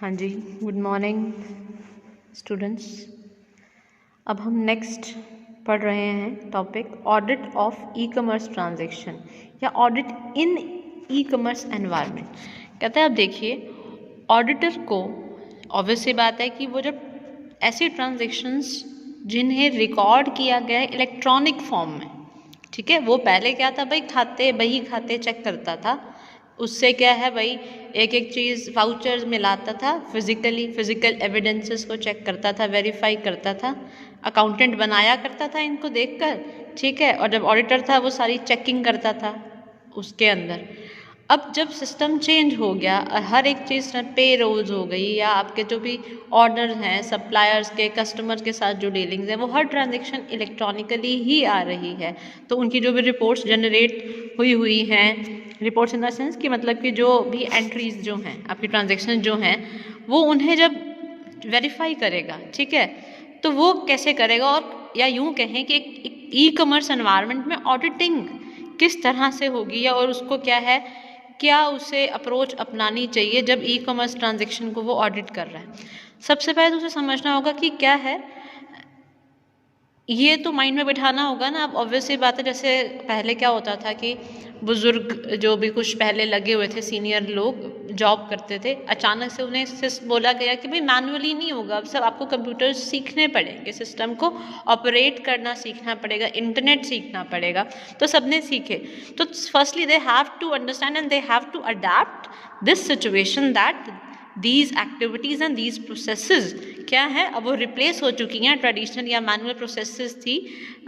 हाँ जी, good morning students. अब हम नेक्स्ट पढ़ रहे हैं topic audit of e commerce transaction या audit in e commerce environment. कहते हैं, अब देखिए, ऑडिटर को ऑब्वियस सी बात है कि वो जब ऐसी ट्रांजैक्शंस जिन्हें रिकॉर्ड किया गया है इलेक्ट्रॉनिक फॉर्म में, ठीक है, वो पहले क्या था भाई, बही खाते चेक करता था, उससे क्या है भाई, एक एक चीज़ वाउचर्स में लाता था, फिजिकल एविडेंसेस को चेक करता था, वेरीफाई करता था, अकाउंटेंट बनाया करता था इनको देखकर, ठीक है, और जब ऑडिटर था वो सारी चेकिंग करता था उसके अंदर। अब जब सिस्टम चेंज हो गया और हर एक चीज़ पे रोल्स हो गई, या आपके जो भी ऑर्डर हैं सप्लायर्स के, कस्टमर्स के साथ जो डीलिंग्स हैं, वो हर ट्रांजैक्शन इलेक्ट्रॉनिकली ही आ रही है। तो उनकी जो भी रिपोर्ट्स जनरेट हुई हैं, रिपोर्ट्स इन द सेंस कि मतलब कि जो भी एंट्रीज जो हैं आपकी ट्रांजैक्शन जो हैं, वो उन्हें जब वेरीफाई करेगा, ठीक है, तो वो कैसे करेगा, और या यूँ कहें कि एक ई कॉमर्स एनवायरनमेंट में ऑडिटिंग किस तरह से होगी, या और उसको क्या उसे अप्रोच अपनानी चाहिए जब ई कॉमर्स ट्रांजैक्शन को वो ऑडिट कर रहा है। सबसे पहले तो उसे समझना होगा कि क्या है, ये तो माइंड में बिठाना होगा ना। अब ऑब्वियसली बात है, जैसे पहले क्या होता था कि बुजुर्ग जो भी कुछ पहले लगे हुए थे, सीनियर लोग जॉब करते थे, अचानक से उन्हें बोला गया कि भाई मैनुअली नहीं होगा, अब सब आपको कंप्यूटर सीखने पड़ेंगे, सिस्टम को ऑपरेट करना सीखना पड़ेगा, इंटरनेट सीखना पड़ेगा। तो सबने सीखे। तो firstly they have to understand and they have to adapt this situation that these activities and these processes क्या है, अब वो रिप्लेस हो चुकी हैं ट्रेडिशनल या मैनुअल प्रोसेसेस थी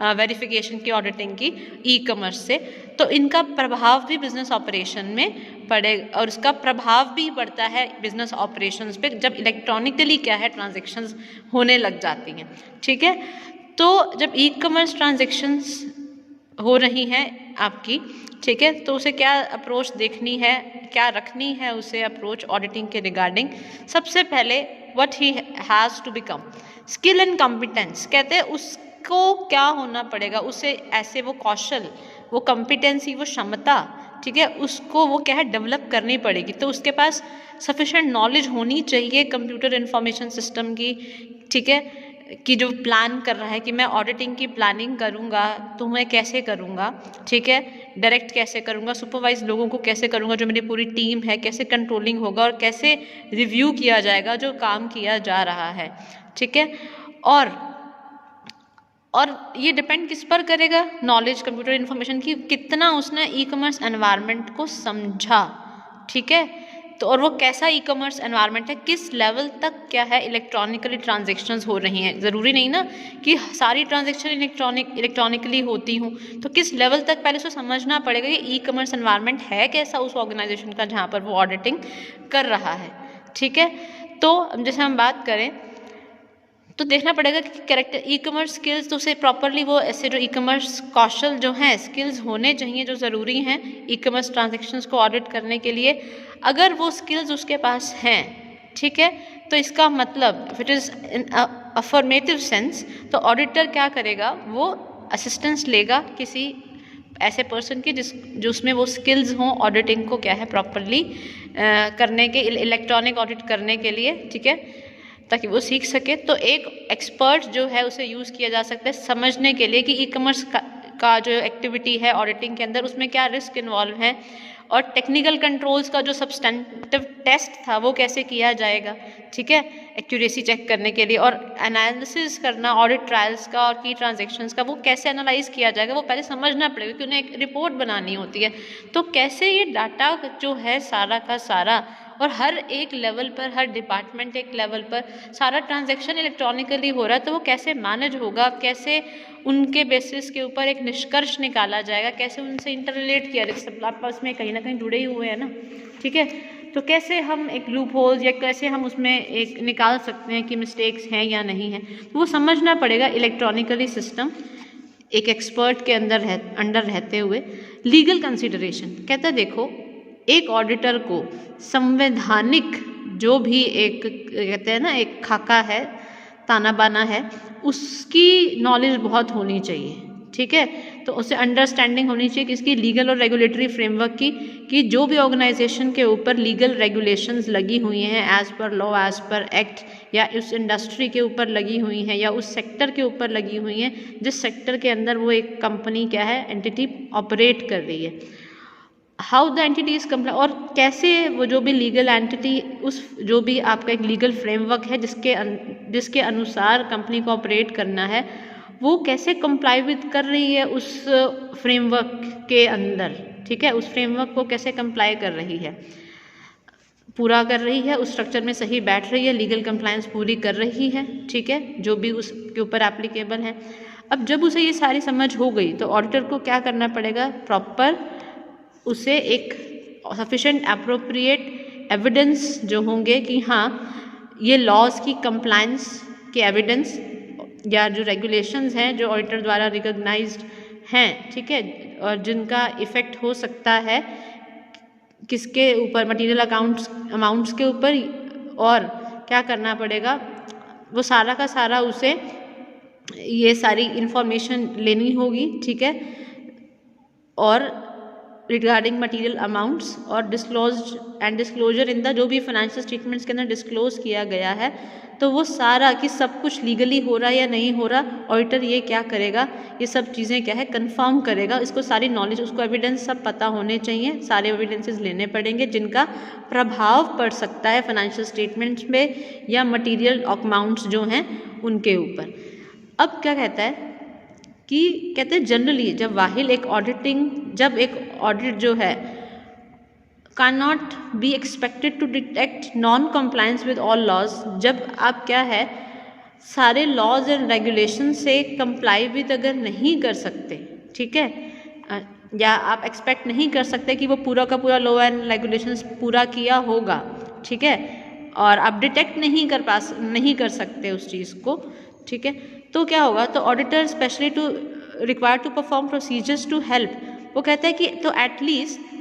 वेरिफिकेशन की, ऑडिटिंग की, ई कॉमर्स से। तो इनका प्रभाव भी बिजनेस ऑपरेशन में पड़े, और इसका प्रभाव भी पड़ता है बिजनेस ऑपरेशंस पे जब इलेक्ट्रॉनिकली क्या है ट्रांजैक्शंस होने लग जाती हैं, ठीक है। तो जब ई कॉमर्स ट्रांजैक्शंस हो रही हैं आपकी, ठीक है, तो उसे क्या अप्रोच देखनी है, क्या रखनी है उसे अप्रोच ऑडिटिंग के रिगार्डिंग। सबसे पहले what he has to become skill and competence. कहते हैं उसको क्या होना पड़ेगा, उसे ऐसे वो कौशल, वो कॉम्पिटेंसी, वो क्षमता, ठीक है, उसको वो क्या है डेवलप करनी पड़ेगी। तो उसके पास सफिशेंट नॉलेज होनी चाहिए कंप्यूटर इंफॉर्मेशन सिस्टम की, ठीक है, कि जो प्लान कर रहा है कि मैं ऑडिटिंग की प्लानिंग करूँगा तो मैं कैसे करूँगा, ठीक है, डायरेक्ट कैसे करूँगा, सुपरवाइज लोगों को कैसे करूँगा, जो मेरी पूरी टीम है कैसे कंट्रोलिंग होगा, और कैसे रिव्यू किया जाएगा जो काम किया जा रहा है, ठीक है। और ये डिपेंड किस पर करेगा, नॉलेज कंप्यूटर इन्फॉर्मेशन की, कितना उसने ई कॉमर्स एनवायरनमेंट को समझा, ठीक है। तो और वो कैसा ई कॉमर्स एनवायरनमेंट है, किस लेवल तक क्या है इलेक्ट्रॉनिकली ट्रांजैक्शंस हो रही हैं। ज़रूरी नहीं ना कि सारी ट्रांजैक्शन इलेक्ट्रॉनिकली होती हूँ, तो किस लेवल तक पहले उसको समझना पड़ेगा कि ई कॉमर्स एनवायरनमेंट है कैसा उस ऑर्गेनाइजेशन का जहाँ पर वो ऑडिटिंग कर रहा है, ठीक है। तो जैसे हम बात करें तो देखना पड़ेगा कि कैरेक्टर ई कॉमर्स स्किल्स, तो उसे प्रॉपरली वो ऐसे जो ई कॉमर्स कौशल जो हैं, स्किल्स होने चाहिए जो ज़रूरी हैं ई कॉमर्स ट्रांजैक्शंस को ऑडिट करने के लिए। अगर वो स्किल्स उसके पास हैं, ठीक है, तो इसका मतलब if it is in affirmative sense, तो ऑडिटर क्या करेगा, वो असिस्टेंस लेगा किसी ऐसे पर्सन की जो उसमें वो स्किल्स हों ऑडिटिंग को क्या है प्रॉपरली करने के, इलेक्ट्रॉनिक ऑडिट करने के लिए, ठीक है, ताकि वो सीख सके। तो एक एक्सपर्ट जो है उसे यूज़ किया जा सकता है समझने के लिए कि ई कॉमर्स का जो एक्टिविटी है ऑडिटिंग के अंदर उसमें क्या रिस्क इन्वॉल्व है, और टेक्निकल कंट्रोल्स का जो सब्सटेंटिव टेस्ट था वो कैसे किया जाएगा, ठीक है, एक्यूरेसी चेक करने के लिए, और एनालिसिस करना ऑडिट ट्रायल्स का और की ट्रांजैक्शंस का वो कैसे एनालाइज किया जाएगा, वो पहले समझना पड़ेगा कि उन्हें एक रिपोर्ट बनानी होती है। तो कैसे ये डाटा जो है सारा का सारा, और हर एक लेवल पर, हर डिपार्टमेंट एक लेवल पर सारा ट्रांजैक्शन इलेक्ट्रॉनिकली हो रहा है, तो वो कैसे मैनेज होगा, कैसे उनके बेसिस के ऊपर एक निष्कर्ष निकाला जाएगा, कैसे उनसे इंटर रिलेट किया जाएगा, सब आपस में कहीं ना कहीं जुड़े ही हुए हैं ना, ठीक है। तो कैसे हम एक लूप होल्स या कैसे हम उसमें एक निकाल सकते हैं कि मिस्टेक्स हैं या नहीं हैं, तो वो समझना पड़ेगा इलेक्ट्रॉनिकली सिस्टम एक एक्सपर्ट के अंडर रहते हुए। लीगल कंसिडरेशन कहता है, देखो एक ऑडिटर को संवैधानिक जो भी एक कहते हैं ना एक खाका है, ताना बाना है, उसकी नॉलेज बहुत होनी चाहिए, ठीक है। तो उसे अंडरस्टैंडिंग होनी चाहिए किसकी, लीगल और रेगुलेटरी फ्रेमवर्क की, कि जो भी ऑर्गेनाइजेशन के ऊपर लीगल रेगुलेशंस लगी हुई हैं as per law as per act, या उस इंडस्ट्री के ऊपर लगी हुई हैं या उस सेक्टर के ऊपर लगी हुई हैं जिस सेक्टर के अंदर वो एक कंपनी क्या है, एंटिटी ऑपरेट कर रही है। How the entity is comply, और कैसे वो जो भी लीगल एंटिटी, उस जो भी आपका एक लीगल फ्रेमवर्क है जिसके अनुसार कंपनी को ऑपरेट करना है, वो कैसे कंप्लाई विद कर रही है उस फ्रेमवर्क के अंदर, ठीक है। उस फ्रेमवर्क को कैसे कंप्लाई कर रही है, पूरा कर रही है, उस स्ट्रक्चर में सही बैठ रही है, लीगल कंप्लायंस पूरी कर रही है, ठीक है, जो भी उसके ऊपर एप्लीकेबल है। अब जब उसे ये सारी समझ हो गई तो ऑडिटर को क्या करना पड़ेगा, प्रॉपर उसे एक सफिशेंट अप्रोप्रिएट एविडेंस जो होंगे कि हाँ ये लॉज की कंप्लायंस के एविडेंस या जो रेगुलेशंस हैं जो ऑडिटर द्वारा रिकॉग्नाइज्ड हैं, ठीक है, और जिनका इफ़ेक्ट हो सकता है किसके ऊपर, मटेरियल अमाउंट्स के ऊपर, और क्या करना पड़ेगा, वो सारा का सारा उसे ये सारी इंफॉर्मेशन लेनी होगी, ठीक है, और रिगार्डिंग मटेरियल अमाउंट्स और डिस्क्लोजर इन द जो भी फाइनेंशियल स्टेटमेंट्स के अंदर डिस्क्लोज किया गया है, तो वो सारा कि सब कुछ लीगली हो रहा है या नहीं हो रहा, ऑडिटर ये क्या करेगा, ये सब चीज़ें क्या है कंफर्म करेगा। इसको सारी नॉलेज, उसको एविडेंस सब पता होने चाहिए, सारे एविडेंसेस लेने पड़ेंगे जिनका प्रभाव पड़ सकता है फाइनेंशियल स्टेटमेंट्स में या मटीरियल अमाउंट्स जो हैं उनके ऊपर। अब क्या कहता है कि कहते हैं जनरली जब जब एक ऑडिट जो है can not be expected to detect non compliance with all laws, जब आप क्या है सारे लॉज एंड रेगुलेशन से कंप्लाई विद अगर नहीं कर सकते, ठीक है, या आप एक्सपेक्ट नहीं कर सकते कि वो पूरा का पूरा लॉ एंड रेगुलेशंस पूरा किया होगा, ठीक है, और आप डिटेक्ट नहीं कर सकते उस चीज़ को, ठीक है, तो क्या होगा, तो auditor specially require to perform procedures to help, वो कहता है कि तो एटलीस्ट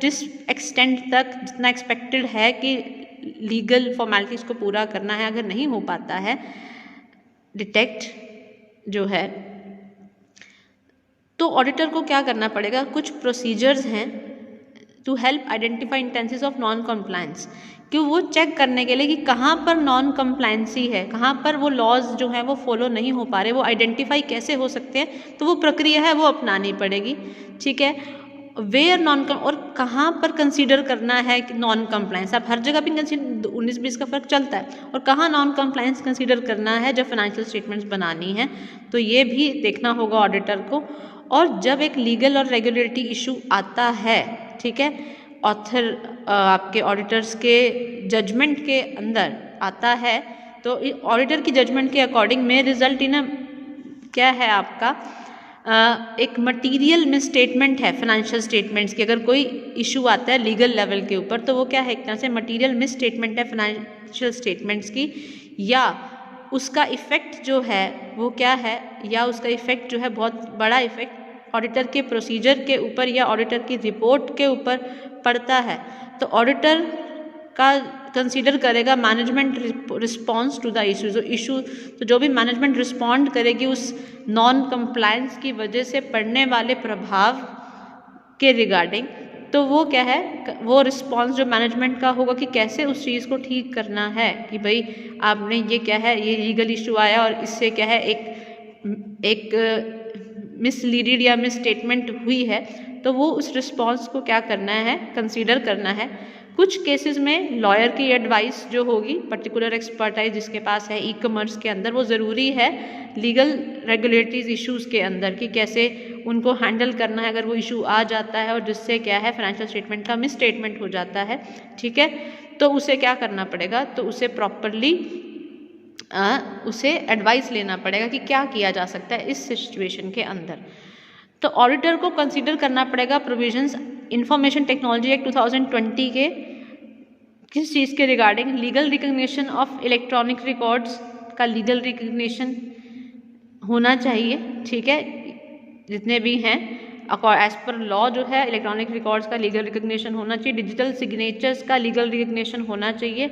जिस एक्सटेंट तक जितना एक्सपेक्टेड है कि लीगल फॉर्मेलिटीज़ को पूरा करना है, अगर नहीं हो पाता है डिटेक्ट जो है, तो ऑडिटर को क्या करना पड़ेगा, कुछ प्रोसीजर्स हैं to help identify instances of non compliance, कि वो चेक करने के लिए कि कहाँ पर नॉन कंप्लायंसी है, कहाँ पर वो लॉज जो हैं वो फॉलो नहीं हो पा रहे, वो आइडेंटिफाई कैसे हो सकते हैं, तो वो प्रक्रिया है वो अपनानी पड़ेगी, ठीक है। वेयर और कहाँ पर कंसीडर करना है नॉन कंप्लायंस, आप हर जगह भी 19-20 का फ़र्क चलता है, और कहाँ नॉन कंप्लायंस कंसीडर करना है जब फाइनेंशियल स्टेटमेंट्स बनानी है, तो ये भी देखना होगा ऑडिटर को। और जब एक लीगल और रेगुलेटरी इशू आता है, ठीक है, आपके ऑडिटर्स के जजमेंट के अंदर आता है, तो ऑडिटर की जजमेंट के अकॉर्डिंग में रिजल्ट इन क्या है आपका एक मटीरियल मिसस्टेटमेंट है फाइनेंशियल स्टेटमेंट्स की। अगर कोई इशू आता है लीगल लेवल के ऊपर तो वो क्या है, एक तरह से मटीरियल मिसस्टेटमेंट है फाइनेंशियल स्टेटमेंट्स की, या उसका इफ़ेक्ट जो है वो क्या है, या उसका इफ़ेक्ट जो है बहुत बड़ा इफ़ेक्ट ऑडिटर के प्रोसीजर के ऊपर या ऑडिटर की रिपोर्ट के ऊपर पड़ता है, तो ऑडिटर का कंसीडर करेगा management response to the issue, तो जो भी मैनेजमेंट रिस्पॉन्ड करेगी उस नॉन कंप्लायंस की वजह से पड़ने वाले प्रभाव के रिगार्डिंग, तो वो क्या है, वो रिस्पॉन्स जो मैनेजमेंट का होगा कि कैसे उस चीज़ को ठीक करना है, कि भाई आपने ये क्या है, ये लीगल इशू आया और इससे क्या है एक मिसलीडेड या मिसस्टेटमेंट हुई है, तो वो उस रिस्पॉन्स को क्या करना है, कंसीडर करना है। कुछ केसेस में लॉयर की एडवाइस जो होगी, पर्टिकुलर एक्सपर्टाइज जिसके पास है ई कॉमर्स के अंदर, वो ज़रूरी है लीगल रेगुलेटरीज इश्यूज़ के अंदर, कि कैसे उनको हैंडल करना है अगर वो इशू आ जाता है और जिससे क्या है फाइनेंशियल स्टेटमेंट का मिसस्टेटमेंट हो जाता है, ठीक है, तो उसे क्या करना पड़ेगा, तो उसे प्रॉपरली उसे एडवाइस लेना पड़ेगा कि क्या किया जा सकता है इस सिचुएशन के अंदर। तो ऑडिटर को कंसीडर करना पड़ेगा प्रोविजंस इंफॉर्मेशन टेक्नोलॉजी एक्ट 2020 के किस चीज़ के regarding, legal recognition of electronic records का लीगल रिकग्निशन होना चाहिए, ठीक है, जितने भी हैं एज पर लॉ जो है इलेक्ट्रॉनिक रिकॉर्ड्स का लीगल रिकग्निशन होना चाहिए, डिजिटल सिग्नेचर्स का लीगल रिकग्निशन होना चाहिए,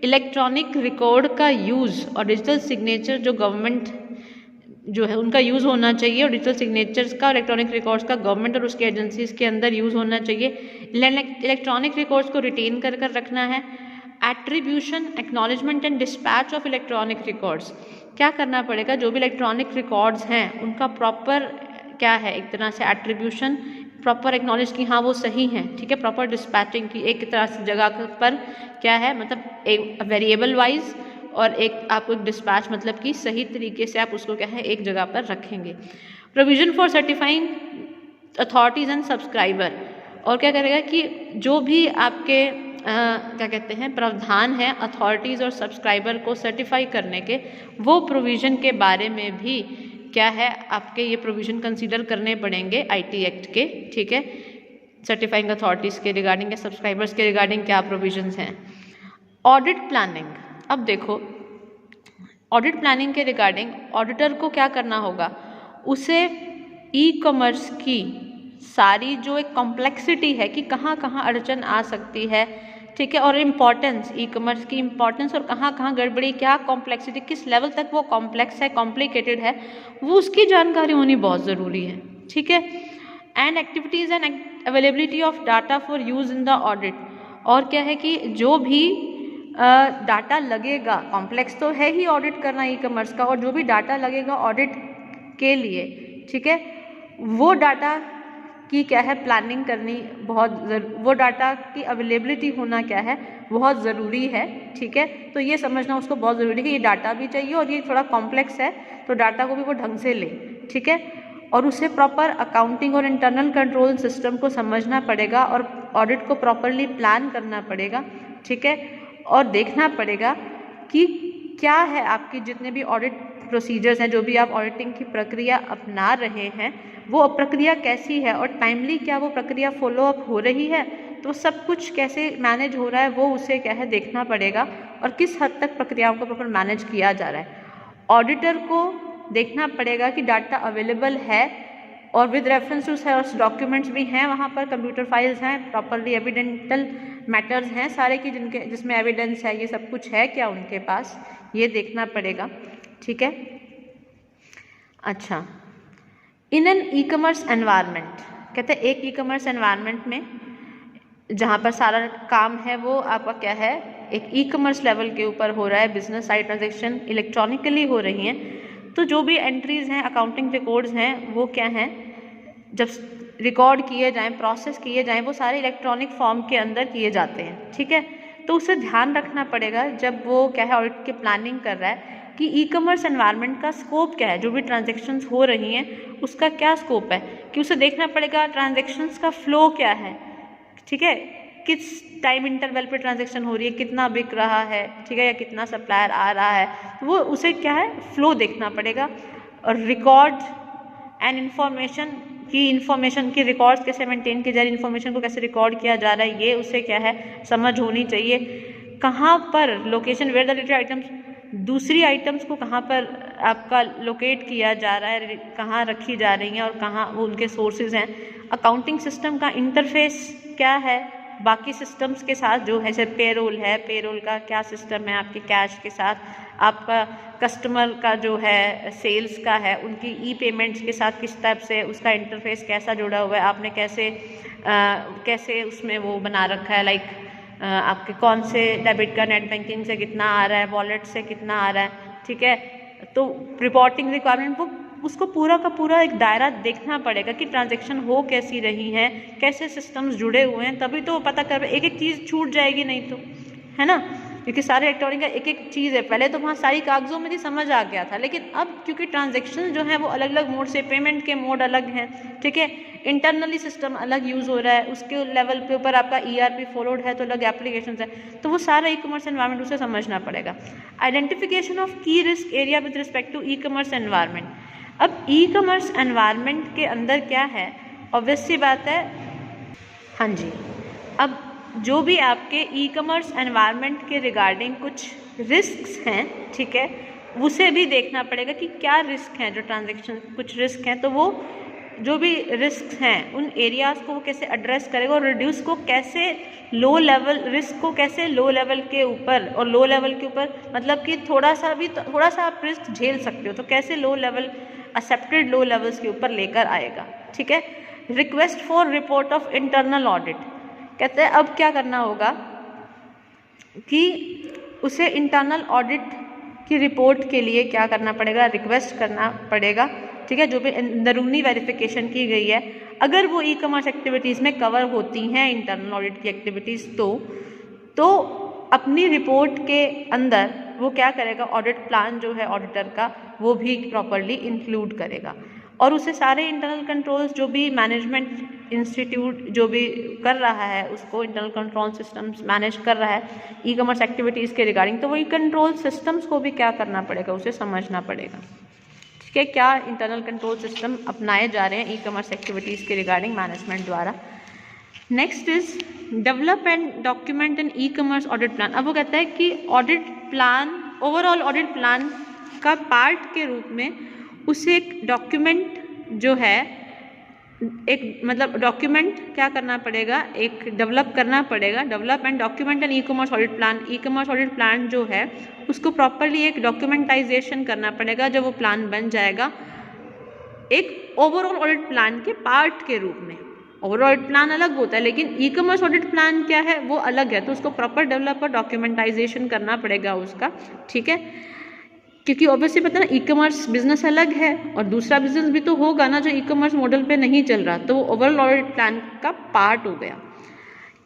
इलेक्ट्रॉनिक रिकॉर्ड का यूज़ और डिजिटल सिग्नेचर जो गवर्नमेंट जो है उनका यूज़ होना चाहिए, और डिजिटल सिग्नेचर्स का, इलेक्ट्रॉनिक रिकॉर्ड्स का गवर्नमेंट और उसकी एजेंसीज के अंदर यूज़ होना चाहिए। इलेक्ट्रॉनिक रिकॉर्ड्स को रिटेन कर रखना है। Attribution, acknowledgement and dispatch of electronic records, क्या करना पड़ेगा, जो भी इलेक्ट्रॉनिक रिकॉर्ड्स हैं उनका प्रॉपर क्या है, एक तरह से एट्रीब्यूशन, प्रॉपर एक्नॉलेज की हाँ वो सही हैं, ठीक है, प्रॉपर डिस्पैचिंग की एक तरह से जगह पर क्या है, मतलब एक वेरिएबल वाइज, और एक आपको एक डिस्पैच मतलब कि सही तरीके से आप उसको क्या है एक जगह पर रखेंगे। Provision for certifying authorities and subscriber, और क्या करेगा कि जो भी आपके क्या कहते हैं प्रावधान है अथॉरिटीज़ और सब्सक्राइबर को सर्टिफाई करने के, वो प्रोविज़न के बारे में भी क्या है आपके ये प्रोविज़न कंसीडर करने पड़ेंगे आईटी एक्ट के, ठीक है, सर्टिफाइंग अथॉरिटीज़ के रिगार्डिंग या सब्सक्राइबर्स के रिगार्डिंग क्या प्रोविजंस हैं। ऑडिट प्लानिंग, अब देखो ऑडिट प्लानिंग के रिगार्डिंग ऑडिटर को क्या करना होगा, उसे ई कॉमर्स की सारी जो एक कॉम्प्लेक्सिटी है कि कहाँ कहाँ अड़चन आ सकती है, ठीक है, और इम्पॉर्टेंस, ई कॉमर्स की इम्पॉर्टेंस और कहाँ कहाँ गड़बड़ी, क्या कॉम्प्लेक्सिटी, किस लेवल तक वो कॉम्प्लेक्स है, कॉम्प्लिकेटेड है, वो उसकी जानकारी होनी बहुत ज़रूरी है, ठीक है। And activities and availability of data for use in the audit, और क्या है कि जो भी डाटा लगेगा, कॉम्प्लेक्स तो है ही ऑडिट करना ई कॉमर्स का, और जो भी डाटा लगेगा ऑडिट के लिए, ठीक है, वो डाटा की क्या है प्लानिंग करनी बहुत वो डाटा की अवेलेबिलिटी होना क्या है बहुत ज़रूरी है, ठीक है। तो ये समझना उसको बहुत ज़रूरी है कि ये डाटा भी चाहिए और ये थोड़ा कॉम्प्लेक्स है, तो डाटा को भी वो ढंग से ले, ठीक है, और उसे प्रॉपर अकाउंटिंग और इंटरनल कंट्रोल सिस्टम को समझना पड़ेगा, और ऑडिट को प्रॉपरली प्लान करना पड़ेगा, ठीक है, और देखना पड़ेगा कि क्या है आपकी जितने भी ऑडिट प्रोसीजर्स हैं, जो भी आप ऑडिटिंग की प्रक्रिया अपना रहे हैं, वो प्रक्रिया कैसी है और टाइमली क्या वो प्रक्रिया फॉलोअप हो रही है, तो सब कुछ कैसे मैनेज हो रहा है वो उसे क्या है देखना पड़ेगा, और किस हद तक प्रक्रियाओं को प्रॉपर मैनेज किया जा रहा है। ऑडिटर को देखना पड़ेगा कि डाटा अवेलेबल है और विद रेफरेंस टू डॉक्यूमेंट्स भी हैं, वहाँ पर कंप्यूटर फाइल्स हैं, प्रॉपरली एविडेंटल मैटर्स हैं सारे की जिसमें एविडेंस है, ये सब कुछ है क्या उनके पास, ये देखना पड़ेगा, ठीक है। अच्छा, in an e commerce environment, कहते हैं एक ई कॉमर्स एनवायरनमेंट में जहाँ पर सारा काम है वो आपका क्या है एक ई कॉमर्स लेवल के ऊपर हो रहा है, बिजनेस साइड ट्रांजेक्शन इलेक्ट्रॉनिकली हो रही हैं, तो जो भी एंट्रीज़ हैं, अकाउंटिंग रिकॉर्ड्स हैं, वो क्या हैं, जब रिकॉर्ड किए जाएं, प्रोसेस किए जाएं, वो सारे इलेक्ट्रॉनिक फॉर्म के अंदर किए जाते हैं, ठीक है। तो उसे ध्यान रखना पड़ेगा जब वो क्या है ऑडिट की प्लानिंग कर रहा है कि ई कॉमर्स एनवायरनमेंट का स्कोप क्या है, जो भी ट्रांजेक्शन्स हो रही हैं उसका क्या स्कोप है, कि उसे देखना पड़ेगा ट्रांजेक्शन्स का फ्लो क्या है, ठीक है, किस टाइम इंटरवल पे ट्रांजैक्शन हो रही है, कितना बिक रहा है, ठीक है, या कितना सप्लायर आ रहा है, तो वो उसे क्या है फ्लो देखना पड़ेगा। और रिकॉर्ड एंड इन्फॉर्मेशन की रिकॉर्ड्स कैसे मेंटेन किए जा रहे हैं, इन्फॉर्मेशन को कैसे रिकॉर्ड किया जा रहा है, ये उसे क्या है समझ होनी चाहिए। कहाँ पर location where the related items, दूसरी आइटम्स को कहाँ पर आपका लोकेट किया जा रहा है, कहाँ रखी जा रही हैं और कहाँ वो उनके सोर्सेज हैं। अकाउंटिंग सिस्टम का इंटरफेस क्या है बाकी सिस्टम्स के साथ, जो है जैसे पेरोल है, पेरोल का क्या सिस्टम है आपके कैश के साथ, आपका कस्टमर का जो है सेल्स का है उनकी ई पेमेंट्स के साथ किस टाइप से उसका इंटरफेस कैसा जुड़ा हुआ है, आपने कैसे उसमें वो बना रखा है, लाइक आपके कौन से डेबिट का नेट बैंकिंग से कितना आ रहा है, वॉलेट से कितना आ रहा है, ठीक है। तो रिपोर्टिंग रिक्वायरमेंट वो उसको पूरा का पूरा एक दायरा देखना पड़ेगा कि ट्रांजैक्शन हो कैसी रही हैं, कैसे सिस्टम्स जुड़े हुए हैं, तभी तो पता कर, एक एक चीज़ छूट जाएगी नहीं तो, है ना, क्योंकि सारे इलेक्ट्रॉनिक का एक एक चीज़ है। पहले तो वहाँ सारी कागजों में ही समझ आ गया था, लेकिन अब क्योंकि ट्रांजैक्शन जो हैं वो अलग अलग मोड से, पेमेंट के मोड अलग हैं, ठीक है, इंटरनली सिस्टम अलग यूज़ हो रहा है, उसके लेवल के ऊपर आपका ERP फॉलोड है तो अलग एप्लीकेशन है, तो वो सारा ई कॉमर्स एनवायरनमेंट उसे समझना पड़ेगा। Identification of key risk area with respect to e commerce environment. अब ई कॉमर्स एनवायरनमेंट के अंदर क्या है, ऑब्वियस सी बात है, हाँ जी, अब जो भी आपके ई कॉमर्स एनवायरनमेंट के रिगार्डिंग कुछ रिस्क्स हैं, ठीक है, उसे भी देखना पड़ेगा कि क्या रिस्क हैं, जो ट्रांजैक्शन कुछ रिस्क हैं, तो वो जो भी रिस्क हैं उन एरियाज़ को वो कैसे एड्रेस करेगा और रिड्यूस को कैसे लो लेवल के ऊपर, और लो लेवल के ऊपर मतलब कि थोड़ा सा आप रिस्क झेल सकते हो, तो कैसे low level accepted low levels के ऊपर लेकर आएगा। ठीक है। Request for report of internal audit, कहते हैं अब क्या करना होगा कि उसे इंटरनल ऑडिट की रिपोर्ट के लिए क्या करना पड़ेगा, रिक्वेस्ट करना पड़ेगा। ठीक है। जो भी अंदरूनी वेरिफिकेशन की गई है, अगर वो ई कॉमर्स एक्टिविटीज़ में कवर होती हैं इंटरनल ऑडिट की एक्टिविटीज़, तो अपनी रिपोर्ट के अंदर वो क्या करेगा, ऑडिट प्लान जो है ऑडिटर का वो भी प्रॉपरली इंक्लूड करेगा और उसे सारे इंटरनल कंट्रोल्स जो भी मैनेजमेंट इंस्टीट्यूट जो भी कर रहा है उसको इंटरनल कंट्रोल सिस्टम्स मैनेज कर रहा है ई कॉमर्स एक्टिविटीज़ के रिगार्डिंग, तो वही कंट्रोल सिस्टम्स को भी क्या करना पड़ेगा, उसे समझना पड़ेगा। ठीक है। क्या इंटरनल कंट्रोल सिस्टम अपनाए जा रहे हैं ई कॉमर्स एक्टिविटीज़ के रिगार्डिंग मैनेजमेंट द्वारा। Next is develop and document an e commerce audit plan. अब वो कहता है कि audit plan, overall audit plan का पार्ट के रूप में उसे एक डॉक्यूमेंट जो है, एक मतलब डॉक्यूमेंट क्या करना पड़ेगा, एक डेवलप करना पड़ेगा। Develop and document an e commerce audit plan, e commerce audit plan जो है उसको प्रॉपरली एक डॉक्यूमेंटाइजेशन करना पड़ेगा जब वो प्लान बन जाएगा एक ओवरऑल ऑडिट प्लान के पार्ट के रूप में। ओवरऑल ऑडिट प्लान अलग होता है लेकिन ई कॉमर्स ऑडिट प्लान क्या है, वो अलग है, तो उसको प्रॉपर डेवलप और डॉक्यूमेंटाइजेशन करना पड़ेगा उसका। ठीक है। क्योंकि ऑब्वियसली पता है ना, ई कॉमर्स बिजनेस अलग है और दूसरा बिजनेस भी तो होगा ना जो ई कॉमर्स मॉडल पे नहीं चल रहा, तो वो ओवरऑल ऑडिट प्लान का पार्ट हो गया।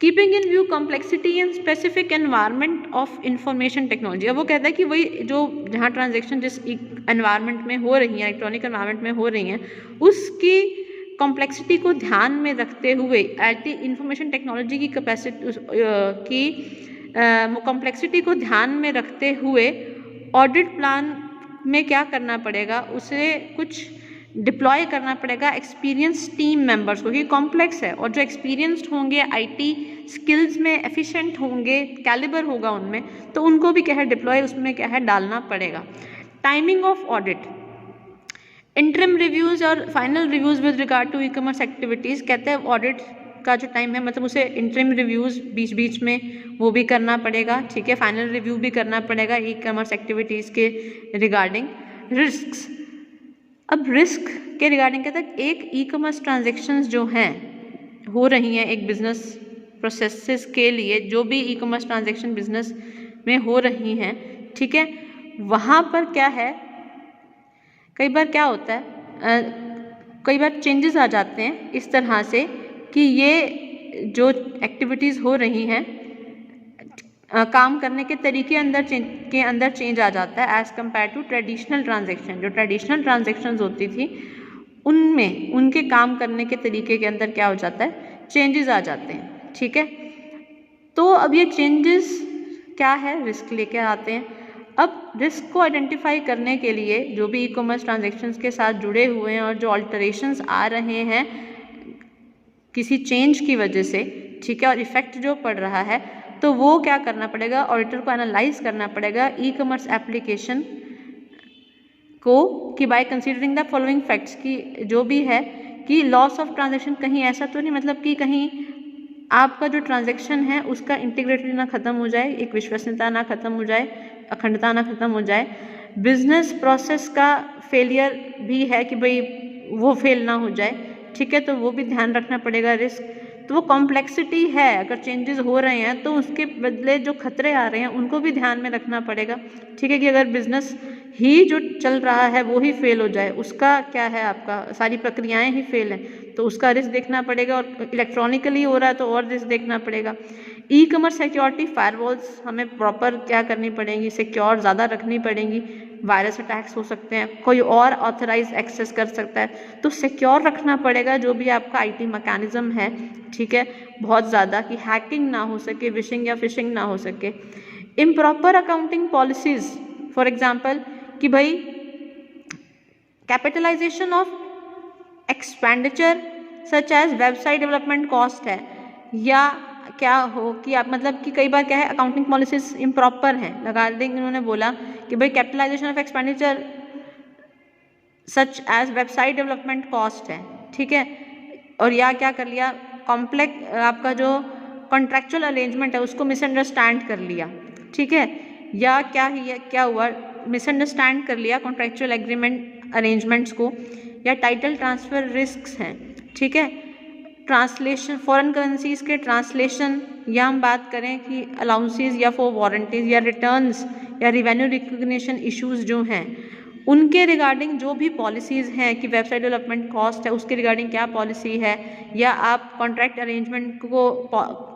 Keeping in view complexity and specific environment of information technology. अब वो कहता है कि वही जो जहाँ ट्रांजेक्शन जिस एनवायरनमेंट में हो रही हैं, इलेक्ट्रॉनिक एनवायरनमेंट में हो रही हैं, उसकी कॉम्प्लेक्सिटी को ध्यान में रखते हुए आईटी इंफॉर्मेशन टेक्नोलॉजी की कैपेसिटी की कॉम्प्लेक्सिटी को ध्यान में रखते हुए ऑडिट प्लान में क्या करना पड़ेगा, उसे कुछ डिप्लॉय करना पड़ेगा एक्सपीरियंस टीम मेंबर्स को। ये कॉम्प्लेक्स है और जो एक्सपीरियंस्ड होंगे, आईटी स्किल्स में एफिशिएंट होंगे, कैलिबर होगा उनमें, तो उनको भी क्या है डिप्लॉय उसमें क्या है डालना पड़ेगा। Timing of audit, interim reviews और final reviews with regard to e commerce activities. कहते हैं ऑडिट का जो टाइम है मतलब उसे इंटरिम रिव्यूज़ बीच बीच में वो भी करना पड़ेगा। ठीक है। फाइनल रिव्यू भी करना पड़ेगा ई कॉमर्स एक्टिविटीज़ के रिगार्डिंग। रिस्क्स, अब रिस्क के रिगार्डिंग कहते हैं एक ई कॉमर्स ट्रांजेक्शन्स जो हैं हो रही हैं एक बिजनेस प्रोसेसेस के लिए, जो भी ई कॉमर्स ट्रांजेक्शन बिजनेस में हो रही हैं, ठीक है, वहाँ पर क्या है, कई बार क्या होता है, कई बार चेंजेस आ जाते हैं इस तरह से कि ये जो एक्टिविटीज़ हो रही हैं काम करने के तरीके अंदर चेंज आ जाता है as compare to traditional transaction. जो ट्रेडिशनल ट्रांजेक्शन्स होती थी उनमें उनके काम करने के तरीके के अंदर क्या हो जाता है, चेंजेस आ जाते हैं। ठीक है। तो अब ये चेंजेस क्या है, रिस्क लेकर आते हैं। अब रिस्क को आइडेंटिफाई करने के लिए जो भी ई कॉमर्स ट्रांजेक्शन्स के साथ जुड़े हुए हैं और जो अल्टरेशंस आ रहे हैं किसी चेंज की वजह से, ठीक है, और इफेक्ट जो पड़ रहा है, तो वो क्या करना पड़ेगा, ऑडिटर को एनालाइज करना पड़ेगा ई कॉमर्स एप्लीकेशन को कि by considering the following facts की जो भी है कि लॉस ऑफ ट्रांजेक्शन कहीं ऐसा तो नहीं, मतलब कि कहीं आपका जो ट्रांजेक्शन है उसका इंटीग्रिटी ना खत्म हो जाए, एक विश्वसनीयता ना खत्म हो जाए, अखंडता ना खत्म हो जाए, बिजनेस प्रोसेस का फेलियर भी है कि भाई वो फेल ना हो जाए। ठीक है। तो वो भी ध्यान रखना पड़ेगा रिस्क। तो वो कॉम्प्लेक्सिटी है, अगर चेंजेस हो रहे हैं तो उसके बदले जो खतरे आ रहे हैं उनको भी ध्यान में रखना पड़ेगा। ठीक है। कि अगर बिजनेस ही जो चल रहा है वो ही फेल हो जाए, उसका क्या है, आपका सारी प्रक्रियाएं ही फेल हैं, तो उसका रिस्क देखना पड़ेगा। और इलेक्ट्रॉनिकली हो रहा है तो और रिस्क देखना पड़ेगा। ई कॉमर्स सिक्योरिटी फायरवॉल्स हमें प्रॉपर क्या करनी पड़ेंगी, सिक्योर ज़्यादा रखनी पड़ेंगी। वायरस अटैक्स हो सकते हैं, कोई और ऑथराइज एक्सेस कर सकता है, तो सिक्योर रखना पड़ेगा जो भी आपका आईटी मैकेनिज्म है। ठीक है। बहुत ज़्यादा कि हैकिंग ना हो सके, विशिंग या फिशिंग ना हो सके। Improper accounting policies, for example कि भाई capitalisation of expenditure such as website development cost है, या क्या हो कि आप मतलब कि कई बार क्या है अकाउंटिंग पॉलिसीज इम्प्रॉपर हैं, लगा देंगे उन्होंने बोला कि भाई capitalisation of expenditure such as website development cost है। ठीक है। और या क्या कर लिया, कॉम्प्लेक्स आपका जो कॉन्ट्रैक्चुअल अरेंजमेंट है उसको मिसअंडरस्टैंड कर लिया। ठीक है। या क्या हुआ, मिसअंडरस्टैंड कर लिया कॉन्ट्रैक्चुअल एग्रीमेंट अरेंजमेंट्स को, या टाइटल ट्रांसफ़र रिस्क्स हैं, ठीक है। ट्रांसलेशन, फॉरेन करेंसीज के ट्रांसलेशन, या हम बात करें कि अलाउंसेस या फॉर वारंटीज या रिटर्न्स या रिवेन्यू रिकग्निशन इश्यूज जो हैं उनके रिगार्डिंग जो भी पॉलिसीज़ हैं कि वेबसाइट डेवलपमेंट कॉस्ट है उसके रिगार्डिंग क्या पॉलिसी है, या आप कॉन्ट्रैक्ट अरेंजमेंट को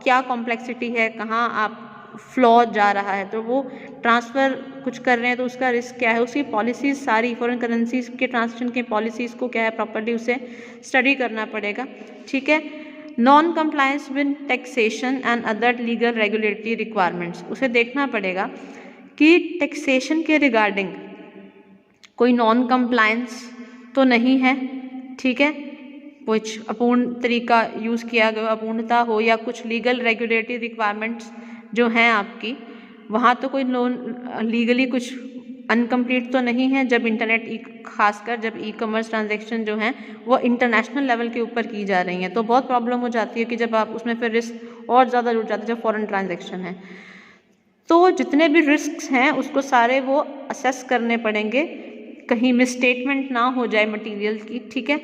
क्या कॉम्प्लेक्सिटी है, कहाँ आप फ्लॉ जा रहा है, तो वो ट्रांसफ़र कुछ कर रहे हैं तो उसका रिस्क क्या है, उसकी पॉलिसीज़ सारी फॉरेन करेंसीज के ट्रांसलेशन के पॉलिसीज़ को क्या है प्रॉपर्ली उसे स्टडी करना पड़ेगा, ठीक है। Non compliance with taxation and other legal regulatory requirements, उसे देखना पड़ेगा कि टैक्सेशन के रिगार्डिंग कोई नॉन कंप्लायंस तो नहीं है, ठीक है, कुछ अपूर्ण तरीका यूज़ किया गया, अपूर्णता हो, या कुछ लीगल रेगुलेटरी रिक्वायरमेंट्स जो हैं आपकी वहाँ तो कोई नॉन लीगली कुछ अनकम्प्लीट तो नहीं है। जब इंटरनेट खासकर जब ई कॉमर्स ट्रांजेक्शन जो हैं वो इंटरनेशनल लेवल के ऊपर की जा रही हैं तो बहुत प्रॉब्लम हो जाती है कि जब आप उसमें फिर रिस्क और ज़्यादा जुड़ जाते हैं जब फॉरेन ट्रांजेक्शन है। तो जितने भी रिस्क्स हैं उसको सारे वो असेस करने पड़ेंगे, कहीं मिसस्टेटमेंट ना हो जाए मटेरियल की, ठीक है,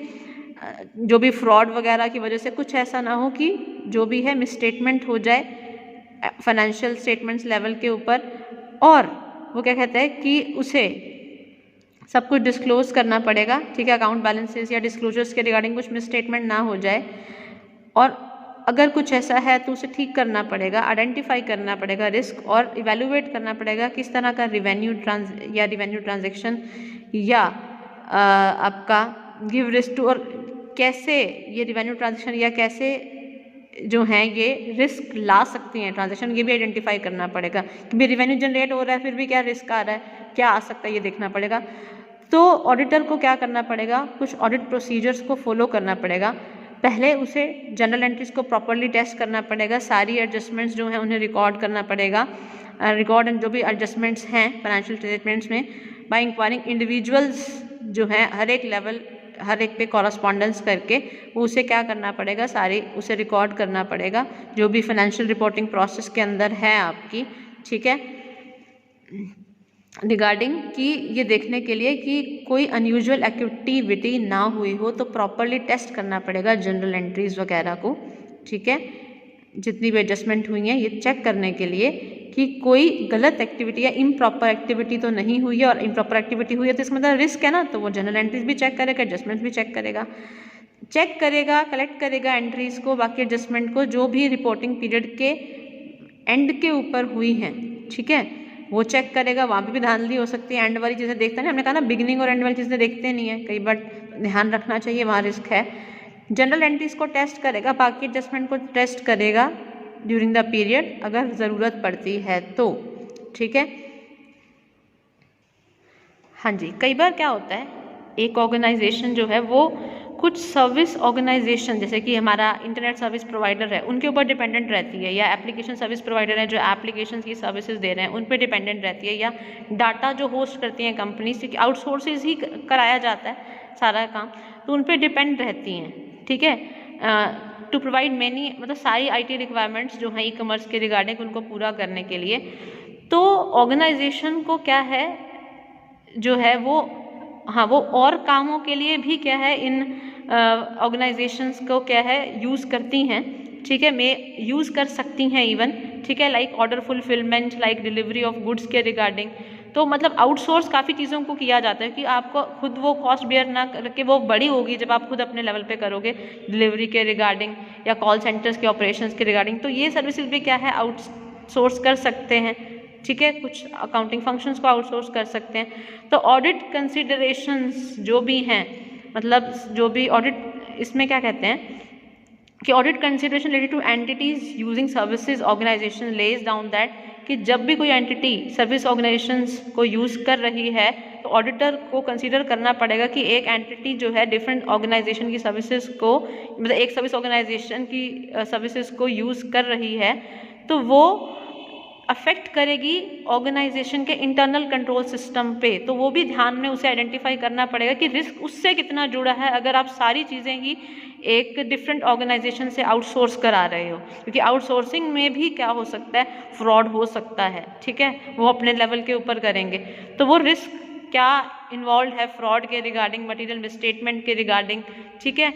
जो भी फ्रॉड वगैरह की वजह से कुछ ऐसा ना हो कि जो भी है मिसस्टेटमेंट हो जाए फाइनेंशियल स्टेटमेंट्स लेवल के ऊपर, और वो क्या कहते हैं कि उसे सब कुछ डिस्क्लोज करना पड़ेगा, ठीक है, अकाउंट बैलेंसेस या डिस्क्लोजर्स के रिगार्डिंग कुछ मिसस्टेटमेंट ना हो जाए, और अगर कुछ ऐसा है तो उसे ठीक करना पड़ेगा, आइडेंटिफाई करना पड़ेगा रिस्क, और इवेलुएट करना पड़ेगा किस तरह का रिवेन्यू ट्रांजेक्शन या आपका गिव रिस्क टू, और कैसे ये रिवेन्यू ट्रांजेक्शन या कैसे जो हैं ये रिस्क ला सकती हैं ट्रांजेक्शन, ये भी आइडेंटिफाई करना पड़ेगा कि भी रिवेन्यू जनरेट हो रहा है फिर भी क्या रिस्क आ रहा है, क्या आ सकता है, ये देखना पड़ेगा। तो ऑडिटर को क्या करना पड़ेगा, कुछ ऑडिट प्रोसीजर्स को फॉलो करना पड़ेगा। पहले उसे जनरल एंट्रीज को प्रॉपर्ली टेस्ट करना पड़ेगा, सारी एडजस्टमेंट्स जो हैं उन्हें रिकॉर्ड करना पड़ेगा, रिकॉर्ड एंड जो भी एडजस्टमेंट्स हैं फाइनेंशियल स्टेटमेंट्स में बाय इंक्वायरिंग इंडिविजुअल्स जो हैं हर एक लेवल हर एक पे कॉरस्पॉन्डेंस करके वो उसे क्या करना पड़ेगा, सारी उसे रिकॉर्ड करना पड़ेगा जो भी फाइनेंशियल रिपोर्टिंग प्रोसेस के अंदर है आपकी, ठीक है, रिगार्डिंग कि ये देखने के लिए कि कोई अनयूजुअल एक्टिविटी ना हुई हो तो प्रॉपरली टेस्ट करना पड़ेगा जनरल एंट्रीज वगैरह को, ठीक है, जितनी भी एडजस्टमेंट हुई हैं ये चेक करने के लिए कि कोई गलत एक्टिविटी या इम्प्रॉपर एक्टिविटी तो नहीं हुई है, और इम्प्रॉपर एक्टिविटी हुई है तो इसका मतलब रिस्क है ना, तो वो जनरल एंट्रीज भी चेक करेगा, एडजस्टमेंट भी चेक करेगा, कलेक्ट करेगा एंट्रीज को, बाकी एडजस्टमेंट को जो भी रिपोर्टिंग पीरियड के एंड के ऊपर हुई हैं, ठीक है, वो चेक करेगा। वहाँ पे भी धांधली हो सकती है, एंड वाली चीज़ें देखते हैं, हमने कहा ना बिगिनिंग और एंड वाली चीज़ें देखते नहीं है, कई बार ध्यान रखना चाहिए, वहाँ रिस्क है। जनरल एंट्रीज को टेस्ट करेगा, बाकी एडजस्टमेंट को टेस्ट करेगा ड्यूरिंग द पीरियड अगर ज़रूरत पड़ती है तो, ठीक है। हाँ जी, कई बार क्या होता है एक ऑर्गेनाइजेशन जो है वो कुछ सर्विस ऑर्गेनाइजेशन जैसे कि हमारा इंटरनेट सर्विस प्रोवाइडर है उनके ऊपर डिपेंडेंट रहती है, या एप्लीकेशन सर्विस प्रोवाइडर है जो एप्लीकेशन की सर्विसेज दे रहे हैं उन पर डिपेंडेंट रहती है, या डाटा जो होस्ट करती हैं कंपनी से आउटसोर्सेज ही कराया जाता है सारा काम, तो उन पर डिपेंड रहती हैं, ठीक है, टू प्रोवाइड मैनी मतलब सारी IT रिक्वायरमेंट्स जो हैं ई कॉमर्स के रिगार्डिंग उनको पूरा करने के लिए। तो ऑर्गेनाइजेशन को क्या है जो है वो हाँ वो और कामों के लिए भी क्या है इन ऑर्गेनाइजेशंस को क्या है यूज़ करती हैं, ठीक है, मैं यूज़ कर सकती हैं इवन, ठीक है, like order fulfilment, like delivery of goods के रिगार्डिंग। तो मतलब आउटसोर्स काफ़ी चीज़ों को किया जाता है कि आपको खुद वो कॉस्ट बेयर ना करके वो बड़ी होगी जब आप खुद अपने लेवल पे करोगे डिलीवरी के रिगार्डिंग या कॉल सेंटर्स के ऑपरेशंस के रिगार्डिंग, तो ये सर्विसेज भी क्या है आउटसोर्स कर सकते हैं, ठीक है, कुछ अकाउंटिंग फंक्शंस को आउटसोर्स कर सकते हैं। तो ऑडिट कंसिडरेशंस जो भी हैं मतलब जो भी ऑडिट इसमें क्या कहते हैं कि audit consideration related to entities using services organisation lays down that कि जब भी कोई एंटिटी सर्विस ऑर्गेनाइजेशंस को यूज़ कर रही है तो ऑडिटर को कंसीडर करना पड़ेगा कि एक एंटिटी जो है डिफरेंट ऑर्गेनाइजेशन की सर्विसेज को मतलब एक सर्विस ऑर्गेनाइजेशन की सर्विसेज को यूज़ कर रही है तो वो अफेक्ट करेगी ऑर्गेनाइजेशन के इंटरनल कंट्रोल सिस्टम पे, तो वो भी ध्यान में उसे आइडेंटिफाई करना पड़ेगा कि रिस्क उससे कितना जुड़ा है अगर आप सारी चीज़ें ही एक डिफरेंट ऑर्गेनाइजेशन से आउटसोर्स करा रहे हो, क्योंकि आउटसोर्सिंग में भी क्या हो सकता है फ्रॉड हो सकता है, ठीक है, वो अपने लेवल के ऊपर करेंगे, तो वो रिस्क क्या इन्वॉल्व है फ्रॉड के रिगार्डिंग, मटेरियल मिसस्टेटमेंट के रिगार्डिंग, ठीक है।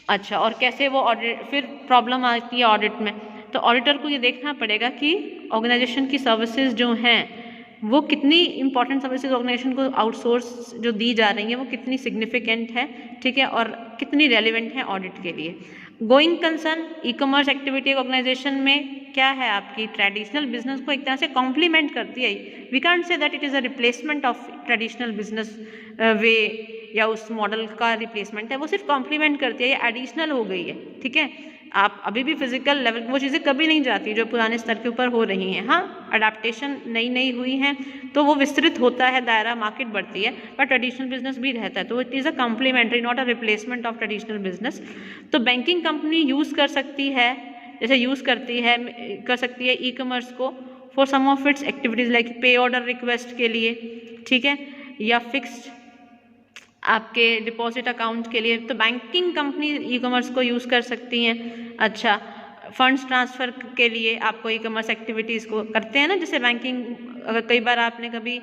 अच्छा, और कैसे वो ऑडिट, फिर प्रॉब्लम आती है ऑडिट में, तो ऑडिटर को ये देखना पड़ेगा कि ऑर्गेनाइजेशन की सर्विसेज जो हैं वो कितनी इंपॉर्टेंट सर्विसेज ऑर्गेनाइजेशन को आउटसोर्स जो दी जा रही हैं वो कितनी सिग्निफिकेंट है, ठीक है, और कितनी रेलिवेंट है ऑडिट के लिए। Going concern e commerce activity organisation में क्या है, आपकी ट्रेडिशनल बिजनेस को एक तरह से कॉम्प्लीमेंट करती है। We can't say that it is a replacement of traditional business way या उस मॉडल का रिप्लेसमेंट है, वो सिर्फ कॉम्प्लीमेंट करती है, ये एडिशनल हो गई है, ठीक है। आप अभी भी फिजिकल लेवल वो चीज़ें कभी नहीं जाती जो पुराने स्तर के ऊपर हो रही हैं। हाँ, अडाप्टेशन नई नई हुई हैं तो वो विस्तृत होता है दायरा, मार्केट बढ़ती है, पर ट्रेडिशनल बिजनेस भी रहता है, तो it is a complementary not a replacement of traditional business. तो बैंकिंग कंपनी यूज़ कर सकती है, जैसे यूज़ कर सकती है ई कॉमर्स को for some of its activities like pay order request के लिए, ठीक है, या फिक्स्ड आपके डिपॉजिट अकाउंट के लिए, तो बैंकिंग कंपनी ई कॉमर्स को यूज़ कर सकती हैं। अच्छा, फंड्स ट्रांसफ़र के लिए आपको ई कॉमर्स एक्टिविटीज़ को करते हैं ना, जैसे बैंकिंग, अगर कई बार आपने कभी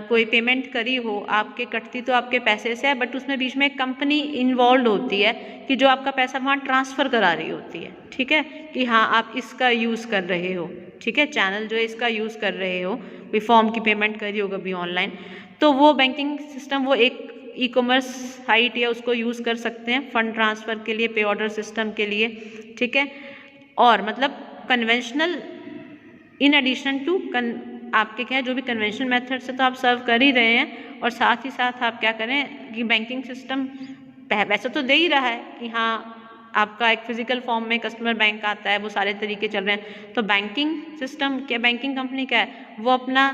कोई पेमेंट करी हो, आपके कटती तो आपके पैसे से है, बट उसमें बीच में एक कंपनी इन्वॉल्व होती है कि जो आपका पैसा वहाँ ट्रांसफ़र करा रही होती है, ठीक है, कि हाँ आप इसका यूज़ कर रहे हो, ठीक है, चैनल जो है इसका यूज़ कर रहे हो, कोई फॉर्म की पेमेंट करी हो कभी ऑनलाइन, तो वो बैंकिंग सिस्टम वो एक ई कॉमर्स साइट या उसको यूज़ कर सकते हैं फंड ट्रांसफ़र के लिए, पे ऑर्डर सिस्टम के लिए, ठीक है। और मतलब कन्वेंशनल इन एडिशन टू आपके क्या है जो भी कन्वेंशनल मेथड से तो आप सर्व कर ही रहे हैं, और साथ ही साथ आप क्या करें कि बैंकिंग सिस्टम वैसे तो दे ही रहा है कि हाँ आपका एक फिजिकल फॉर्म में कस्टमर बैंक आता है, वो सारे तरीके चल रहे हैं, तो बैंकिंग सिस्टम क्या, बैंकिंग कंपनी क्या है, वो अपना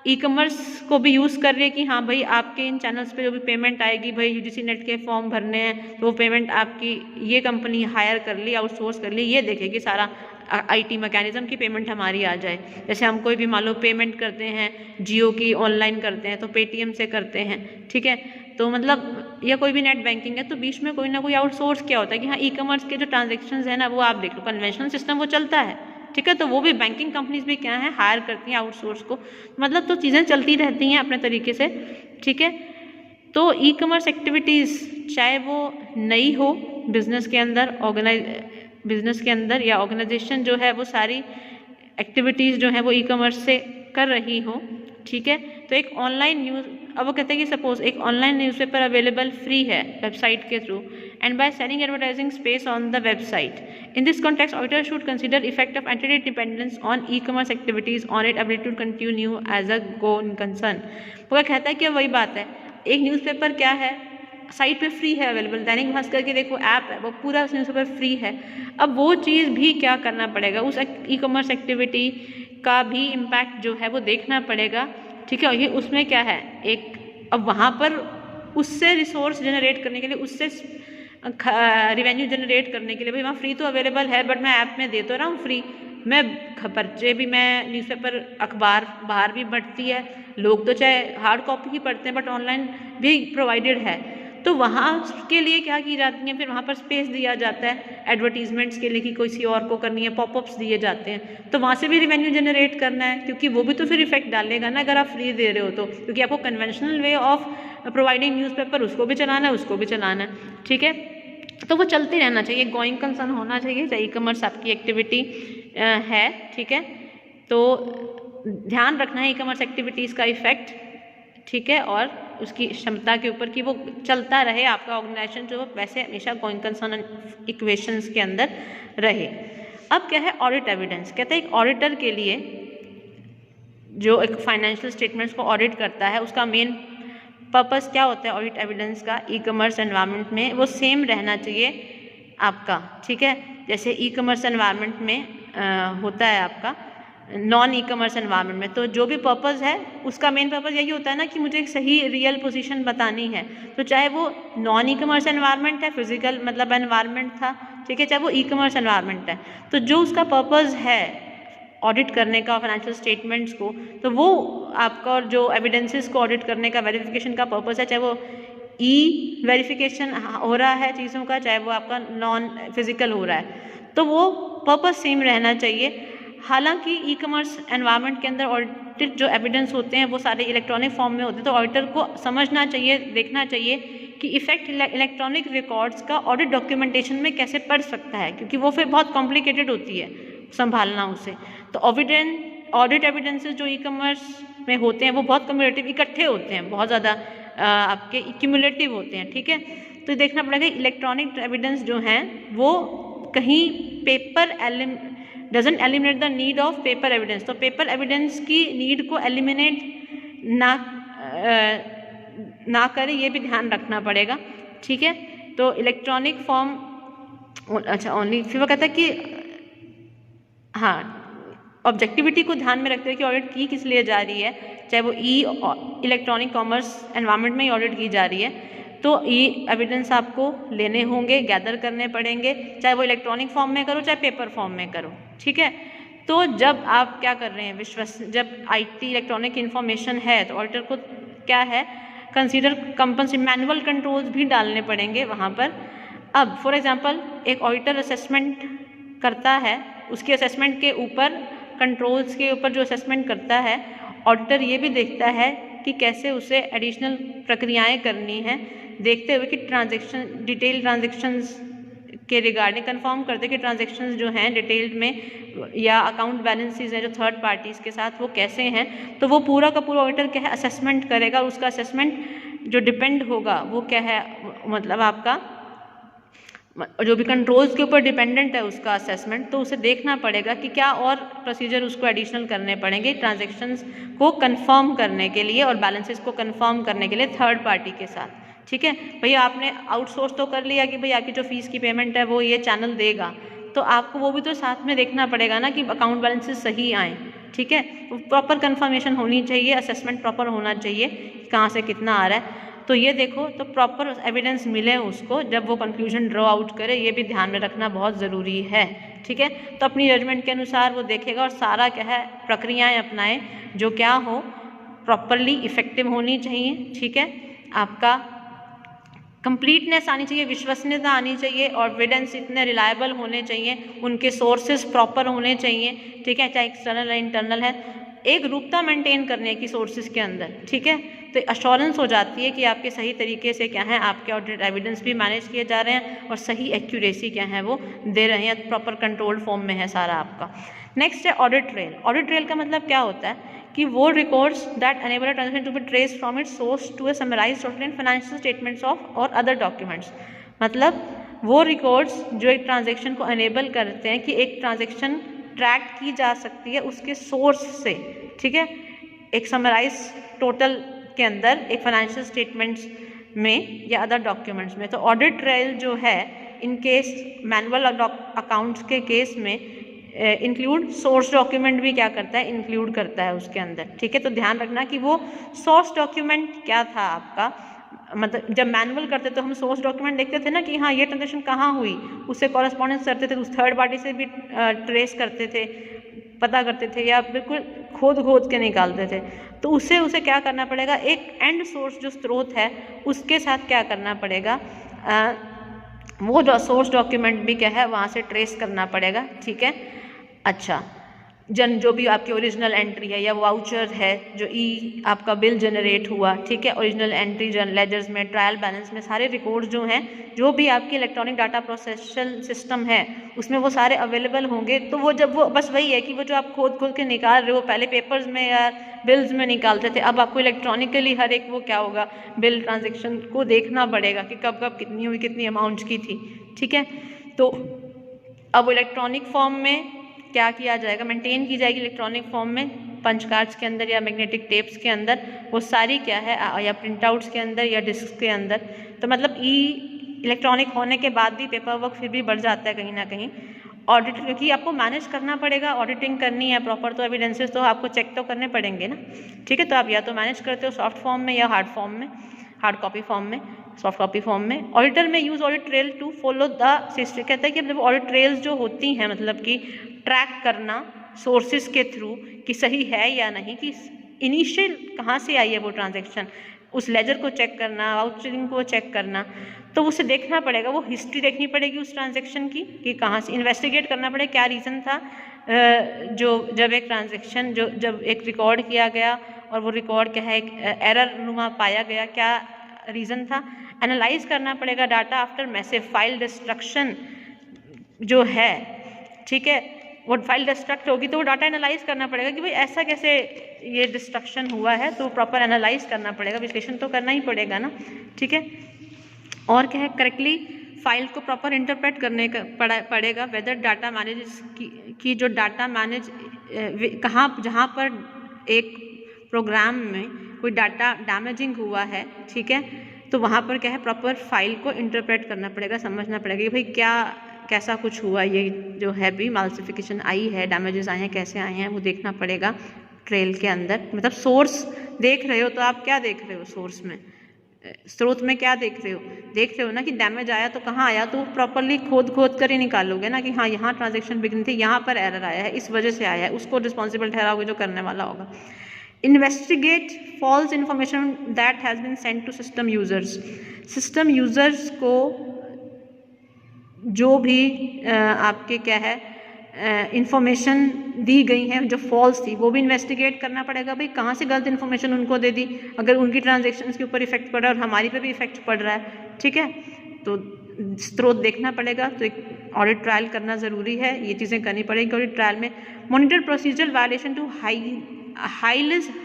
ई कॉमर्स को भी यूज़ कर रही है कि हाँ भाई आपके इन चैनल्स पे जो भी पेमेंट आएगी, भाई यूजीसी नेट के फॉर्म भरने हैं तो वो पेमेंट आपकी ये कंपनी हायर कर ली, आउटसोर्स कर ली, ये देखेगी सारा आईटी मैकेनिज्म की पेमेंट हमारी आ जाए। जैसे हम कोई भी मान लो पेमेंट करते हैं जियो की ऑनलाइन करते हैं तो पेटीएम से करते हैं, ठीक है, तो मतलब या कोई भी नेट बैंकिंग है तो बीच में कोई ना कोई आउटसोर्स क्या होता है कि हाँ ई कॉमर्स के जो ट्रांजेक्शन्स है ना वो आप देख लो, कन्वेंशनल सिस्टम वो चलता है, ठीक है, तो वो भी बैंकिंग कंपनीज भी क्या है हायर करती हैं आउटसोर्स को, मतलब तो चीज़ें चलती रहती हैं अपने तरीके से, ठीक है। तो ई कॉमर्स एक्टिविटीज़ चाहे वो नई हो बिजनेस के अंदर, बिजनेस के अंदर या ऑर्गेनाइजेशन जो है वो सारी एक्टिविटीज़ जो है वो ई कॉमर्स से कर रही हो, ठीक है, तो एक ऑनलाइन न्यूज़, अब वो कहते हैं कि सपोज एक ऑनलाइन न्यूज़पेपर अवेलेबल फ्री है वेबसाइट के through and by selling advertising space on the website. In this context, auditor should consider effect of entity dependence on e-commerce activities on its ability to continue as a going concern. वो कहता है कि वही बात है, एक newspaper क्या है साइट पे फ्री है अवेलेबल, दैनिक भास्कर की देखो ऐप है वो पूरा उस न्यूज़पेपर फ्री है, अब वो चीज़ भी क्या करना पड़ेगा, उस ई कॉमर्स एक्टिविटी का भी इम्पैक्ट जो है वो देखना पड़ेगा, ठीक है, और ये उसमें क्या है एक, अब वहाँ पर उससे रिसोर्स जनरेट करने के लिए, उससे रिवेन्यू जनरेट करने के लिए, भाई वहाँ फ्री तो अवेलेबल है बट मैं ऐप में दे तो रहा हूँ फ्री, मैं पर्चे भी, मैं न्यूज़पेपर अखबार बाहर भी बढ़ती है, लोग तो चाहे हार्ड कॉपी ही पढ़ते हैं बट ऑनलाइन भी प्रोवाइडेड है, तो वहाँ के लिए क्या की जाती हैं, फिर वहाँ पर स्पेस दिया जाता है एडवर्टीजमेंट्स के लिए कि किसी और को करनी है, पॉपअप्स दिए जाते हैं, तो वहाँ से भी रिवेन्यू जनरेट करना है, क्योंकि वो भी तो फिर इफेक्ट डालेगा ना अगर आप फ्री दे रहे हो तो, क्योंकि आपको conventional way of providing newspaper उसको भी चलाना है, उसको भी चलाना है, ठीक है, तो वो चलते रहना चाहिए, गोइंग कंसर्न होना चाहिए चाहे ई कॉमर्स आपकी एक्टिविटी है, ठीक है, तो ध्यान रखना है ई कॉमर्स एक्टिविटीज़ का इफेक्ट, ठीक है, और उसकी क्षमता के ऊपर कि वो चलता रहे आपका ऑर्गेनाइजेशन जो वैसे हमेशा गोइंग कंसर्न इक्वेशंस के अंदर रहे। अब क्या है ऑडिट एविडेंस, कहते हैं एक ऑडिटर के लिए जो एक फाइनेंशियल स्टेटमेंट्स को ऑडिट करता है उसका मेन पर्पस क्या होता है ऑडिट एविडेंस का ई कॉमर्स एनवायरनमेंट में, वो सेम रहना चाहिए आपका, ठीक है, जैसे ई कॉमर्स एनवायरनमेंट में होता है आपका नॉन ई कॉमर्स एनवायरनमेंट में, तो जो भी पर्पस है उसका मेन पर्पस यही होता है ना कि मुझे एक सही रियल पोजीशन बतानी है, तो चाहे वो नॉन ई कॉमर्स एनवायरनमेंट है, फिजिकल मतलब एनवायरनमेंट था, ठीक है, चाहे वो ई कॉमर्स एनवायरनमेंट है, तो जो उसका पर्पस है ऑडिट करने का फाइनेंशियल स्टेटमेंट्स को, तो वो आपका और जो एविडेंसेस को ऑडिट करने का वेरिफिकेशन का पर्पस है, चाहे वो ई वेरिफिकेशन हो रहा है चीज़ों का, चाहे वो आपका नॉन फिजिकल हो रहा है, तो वो पर्पस सेम रहना चाहिए। हालांकि ई कॉमर्स एनवायरनमेंट के अंदर ऑडिटेड जो एविडेंस होते हैं वो सारे इलेक्ट्रॉनिक फॉर्म में होते हैं, तो ऑडिटर को समझना चाहिए, देखना चाहिए कि इफेक्ट इलेक्ट्रॉनिक रिकॉर्ड्स का ऑडिट डॉक्यूमेंटेशन में कैसे पड़ सकता है, क्योंकि वो फिर बहुत कॉम्प्लिकेटेड होती है संभालना उसे। तो ऑडिट एविडेंसेस जो ई कॉमर्स में होते हैं वो बहुत क्यूमुलेटिव इकट्ठे होते हैं, बहुत ज़्यादा आपके क्यूमुलेटिव होते हैं, ठीक है। तो देखना पड़ेगा इलेक्ट्रॉनिक एविडेंस जो हैं वो कहीं paper doesn't eliminate the need of paper evidence, तो पेपर एविडेंस की नीड को एलिमिनेट ना करे, ये भी ध्यान रखना पड़ेगा, ठीक है। तो इलेक्ट्रॉनिक फॉर्म अच्छा ओनली, फिर वो कहता है कि हाँ ऑब्जेक्टिविटी को ध्यान में रखते हुए कि ऑडिट की किस लिए जा रही है, चाहे वो इलेक्ट्रॉनिक कॉमर्स एनवायरनमेंट में ही ऑडिट की जा रही है, तो ये एविडेंस आपको लेने होंगे, गैदर करने पड़ेंगे, चाहे वो इलेक्ट्रॉनिक फॉर्म में करो चाहे पेपर फॉर्म में करो, ठीक है। तो जब आप क्या कर रहे हैं जब IT इलेक्ट्रॉनिक इन्फॉर्मेशन है तो ऑडिटर को क्या है कंसीडर कंपल्सरी मैनुअल कंट्रोल्स भी डालने पड़ेंगे वहाँ पर। अब फॉर एग्जांपल एक ऑडिटर असेसमेंट करता है, उसके असेसमेंट के ऊपर कंट्रोल्स के ऊपर जो असेसमेंट करता है, ऑडिटर ये भी देखता है कि कैसे उसे एडिशनल प्रक्रियाएं करनी हैं, देखते हुए कि डिटेल ट्रांजेक्शन्स के रिगार्डिंग कंफर्म करते कि ट्रांजेक्शन्स जो हैं डिटेल्ड में या अकाउंट बैलेंसेस हैं जो थर्ड पार्टीज़ के साथ वो कैसे हैं, तो वो पूरा का पूरा ऑडिटर क्या है असेसमेंट करेगा। उसका असेसमेंट जो डिपेंड होगा वो क्या है, मतलब आपका जो भी कंट्रोल्स के ऊपर डिपेंडेंट है उसका असेसमेंट, तो उसे देखना पड़ेगा कि क्या और प्रोसीजर उसको एडिशनल करने पड़ेंगे ट्रांजैक्शंस को कंफर्म करने के लिए और बैलेंसेस को कंफर्म करने के लिए थर्ड पार्टी के साथ, ठीक है। भैया आपने आउटसोर्स तो कर लिया कि भाई आपकी जो फीस की पेमेंट है वो ये चैनल देगा, तो आपको वो भी तो साथ में देखना पड़ेगा ना कि अकाउंट बैलेंसेस सही आएँ, ठीक है। प्रॉपर कंफर्मेशन होनी चाहिए, असेसमेंट प्रॉपर होना चाहिए कहाँ से कितना आ रहा है, तो ये देखो तो प्रॉपर एविडेंस मिले उसको जब वो कंक्लूजन ड्रॉ आउट करे, ये भी ध्यान में रखना बहुत ज़रूरी है, ठीक है। तो अपनी जजमेंट के अनुसार वो देखेगा और सारा क्या है प्रक्रियाएं अपनाएं जो क्या हो प्रॉपरली इफेक्टिव होनी चाहिए, ठीक है। आपका कंप्लीटनेस आनी चाहिए, विश्वसनीयता आनी चाहिए और एविडेंस इतने रिलायबल होने चाहिए, उनके सोर्सेज प्रॉपर होने चाहिए, ठीक है, चाहे एक्सटर्नल या इंटरनल है, एक रूपता मेंटेन करने की सोर्सेज के अंदर, ठीक है। तो अश्योरेंस हो जाती है कि आपके सही तरीके से क्या है आपके ऑडिट एविडेंस भी मैनेज किए जा रहे हैं और सही एक्यूरेसी क्या है वो दे रहे हैं, प्रॉपर कंट्रोल्ड फॉर्म में है सारा आपका। नेक्स्ट है ऑडिट ट्रेल। ऑडिट ट्रेल का मतलब क्या होता है कि वो records that enable a transaction to be traced from its source to a summarised total and financial statements of और अदर डॉक्यूमेंट्स, मतलब वो रिकॉर्ड्स जो एक ट्रांजैक्शन को एनेबल करते हैं कि एक ट्रांजैक्शन ट्रैक की जा सकती है उसके सोर्स से, ठीक है, एक समराइज टोटल के अंदर एक फाइनेंशियल स्टेटमेंट्स में या अदर डॉक्यूमेंट्स में। तो ऑडिट ट्रेल जो है इन केस मैनुअल अकाउंट्स के केस में इंक्लूड सोर्स डॉक्यूमेंट भी क्या करता है इंक्लूड करता है उसके अंदर, ठीक है। तो ध्यान रखना कि वो सोर्स डॉक्यूमेंट क्या था आपका, मतलब जब मैनुअल करते तो हम सोर्स डॉक्यूमेंट देखते थे ना कि हाँ ये ट्रांजेक्शन कहाँ हुई, उससे कॉरेस्पॉन्डेंस करते थे, उस थर्ड पार्टी से भी ट्रेस करते थे, पता करते थे या बिल्कुल खोद के निकालते थे। तो उसे क्या करना पड़ेगा, एक एंड सोर्स जो स्रोत है उसके साथ क्या करना पड़ेगा, वो जो सोर्स डॉक्यूमेंट भी क्या है वहाँ से ट्रेस करना पड़ेगा, ठीक है। अच्छा जो भी आपकी ओरिजिनल एंट्री है या वाउचर है जो आपका बिल जनरेट हुआ, ठीक है, ओरिजिनल एंट्री लेजर्स में ट्रायल बैलेंस में सारे रिकॉर्ड्स जो हैं जो भी आपकी इलेक्ट्रॉनिक डाटा प्रोसेशन सिस्टम है उसमें वो सारे अवेलेबल होंगे। तो वो जब वो बस वही है कि वो जो आप खोद के निकाल रहे हो, पहले पेपर्स में या बिल्स में निकालते थे, अब आपको इलेक्ट्रॉनिकली हर एक वो क्या होगा बिल ट्रांजेक्शन को देखना पड़ेगा कि कब कितनी हुई, कितनी अमाउंट की थी, ठीक है। तो अब इलेक्ट्रॉनिक फॉर्म में क्या किया जाएगा, मेंटेन की जाएगी इलेक्ट्रॉनिक फॉर्म में पंच कार्ड्स के अंदर या मैग्नेटिक टेप्स के अंदर, वो सारी क्या है या प्रिंट आउट्स के अंदर या डिस्क के अंदर। तो मतलब इलेक्ट्रॉनिक होने के बाद भी पेपर वर्क फिर भी बढ़ जाता है कहीं ना कहीं ऑडिट, क्योंकि आपको मैनेज करना पड़ेगा, ऑडिटिंग करनी है प्रॉपर, तो एविडेंसेस तो आपको चेक तो करने पड़ेंगे ना, ठीक है। तो आप या तो मैनेज करते हो सॉफ्ट फॉर्म में या हार्ड फॉर्म में, हार्ड कॉपी फॉर्म में, सॉफ्ट कॉपी फॉर्म में। Auditor may use audit trail to follow the system, कहता है कि मतलब ऑडिट ट्रेल्स जो होती हैं मतलब कि ट्रैक करना सोर्सेज के थ्रू कि सही है या नहीं, कि इनिशियल कहाँ से आई है वो ट्रांजैक्शन, उस लेजर को चेक करना, वाउचरिंग को चेक करना। तो उसे देखना पड़ेगा, वो हिस्ट्री देखनी पड़ेगी उस ट्रांजैक्शन की कि कहाँ से, इन्वेस्टिगेट करना पड़ेगा क्या रीज़न था जो जब एक ट्रांजैक्शन जब एक रिकॉर्ड किया गया और वो रिकॉर्ड क्या है एक एरर नुमा पाया गया, क्या रीज़न था? एनालाइज करना पड़ेगा data after massive file destruction जो है, ठीक है, वो फाइल डिस्ट्रक्ट होगी तो वो डाटा एनालाइज करना पड़ेगा कि भाई ऐसा कैसे ये डिस्ट्रक्शन हुआ है, तो प्रॉपर एनालाइज करना पड़ेगा, विश्लेषण तो करना ही पड़ेगा ना, ठीक है। और क्या है, करेक्टली फाइल को प्रॉपर इंटरप्रेट करने का पड़ेगा, वेदर डाटा मैनेज की जो डाटा मैनेज कहाँ जहाँ पर एक प्रोग्राम में कोई डाटा डैमेजिंग हुआ है, ठीक है, तो वहाँ पर क्या है प्रॉपर फाइल को इंटरप्रेट करना पड़ेगा, समझना पड़ेगा कि भाई क्या कैसा कुछ हुआ, ये जो है भी माल्सिफिकेशन आई है, डैमेजेस आए हैं, कैसे आए हैं, वो देखना पड़ेगा ट्रेल के अंदर। मतलब सोर्स देख रहे हो तो आप क्या देख रहे हो, सोर्स में स्रोत में क्या देख रहे हो ना कि डैमेज आया तो कहाँ आया, तो प्रॉपरली खोद कर ही निकालोगे ना कि हाँ यहाँ ट्रांजैक्शन बिगड़ी थी, यहाँ पर एरर आया है, इस वजह से आया है, उसको रिस्पॉन्सिबल ठहराओगे जो करने वाला होगा। Investigate false information that has been sent to system users, system users को जो भी आपके क्या है इंफॉर्मेशन दी गई है जो फॉल्स थी, वो भी इन्वेस्टिगेट करना पड़ेगा, भाई कहाँ से गलत इन्फॉर्मेशन उनको दे दी, अगर उनकी ट्रांजैक्शंस के ऊपर इफेक्ट पड़ रहा है और हमारी पे भी इफेक्ट पड़ रहा है, ठीक है, तो स्रोत देखना पड़ेगा। तो एक ऑडिट ट्रायल करना ज़रूरी है, ये चीज़ें करनी पड़ेगी ऑडिट ट्रायल में। Monitor procedural violation to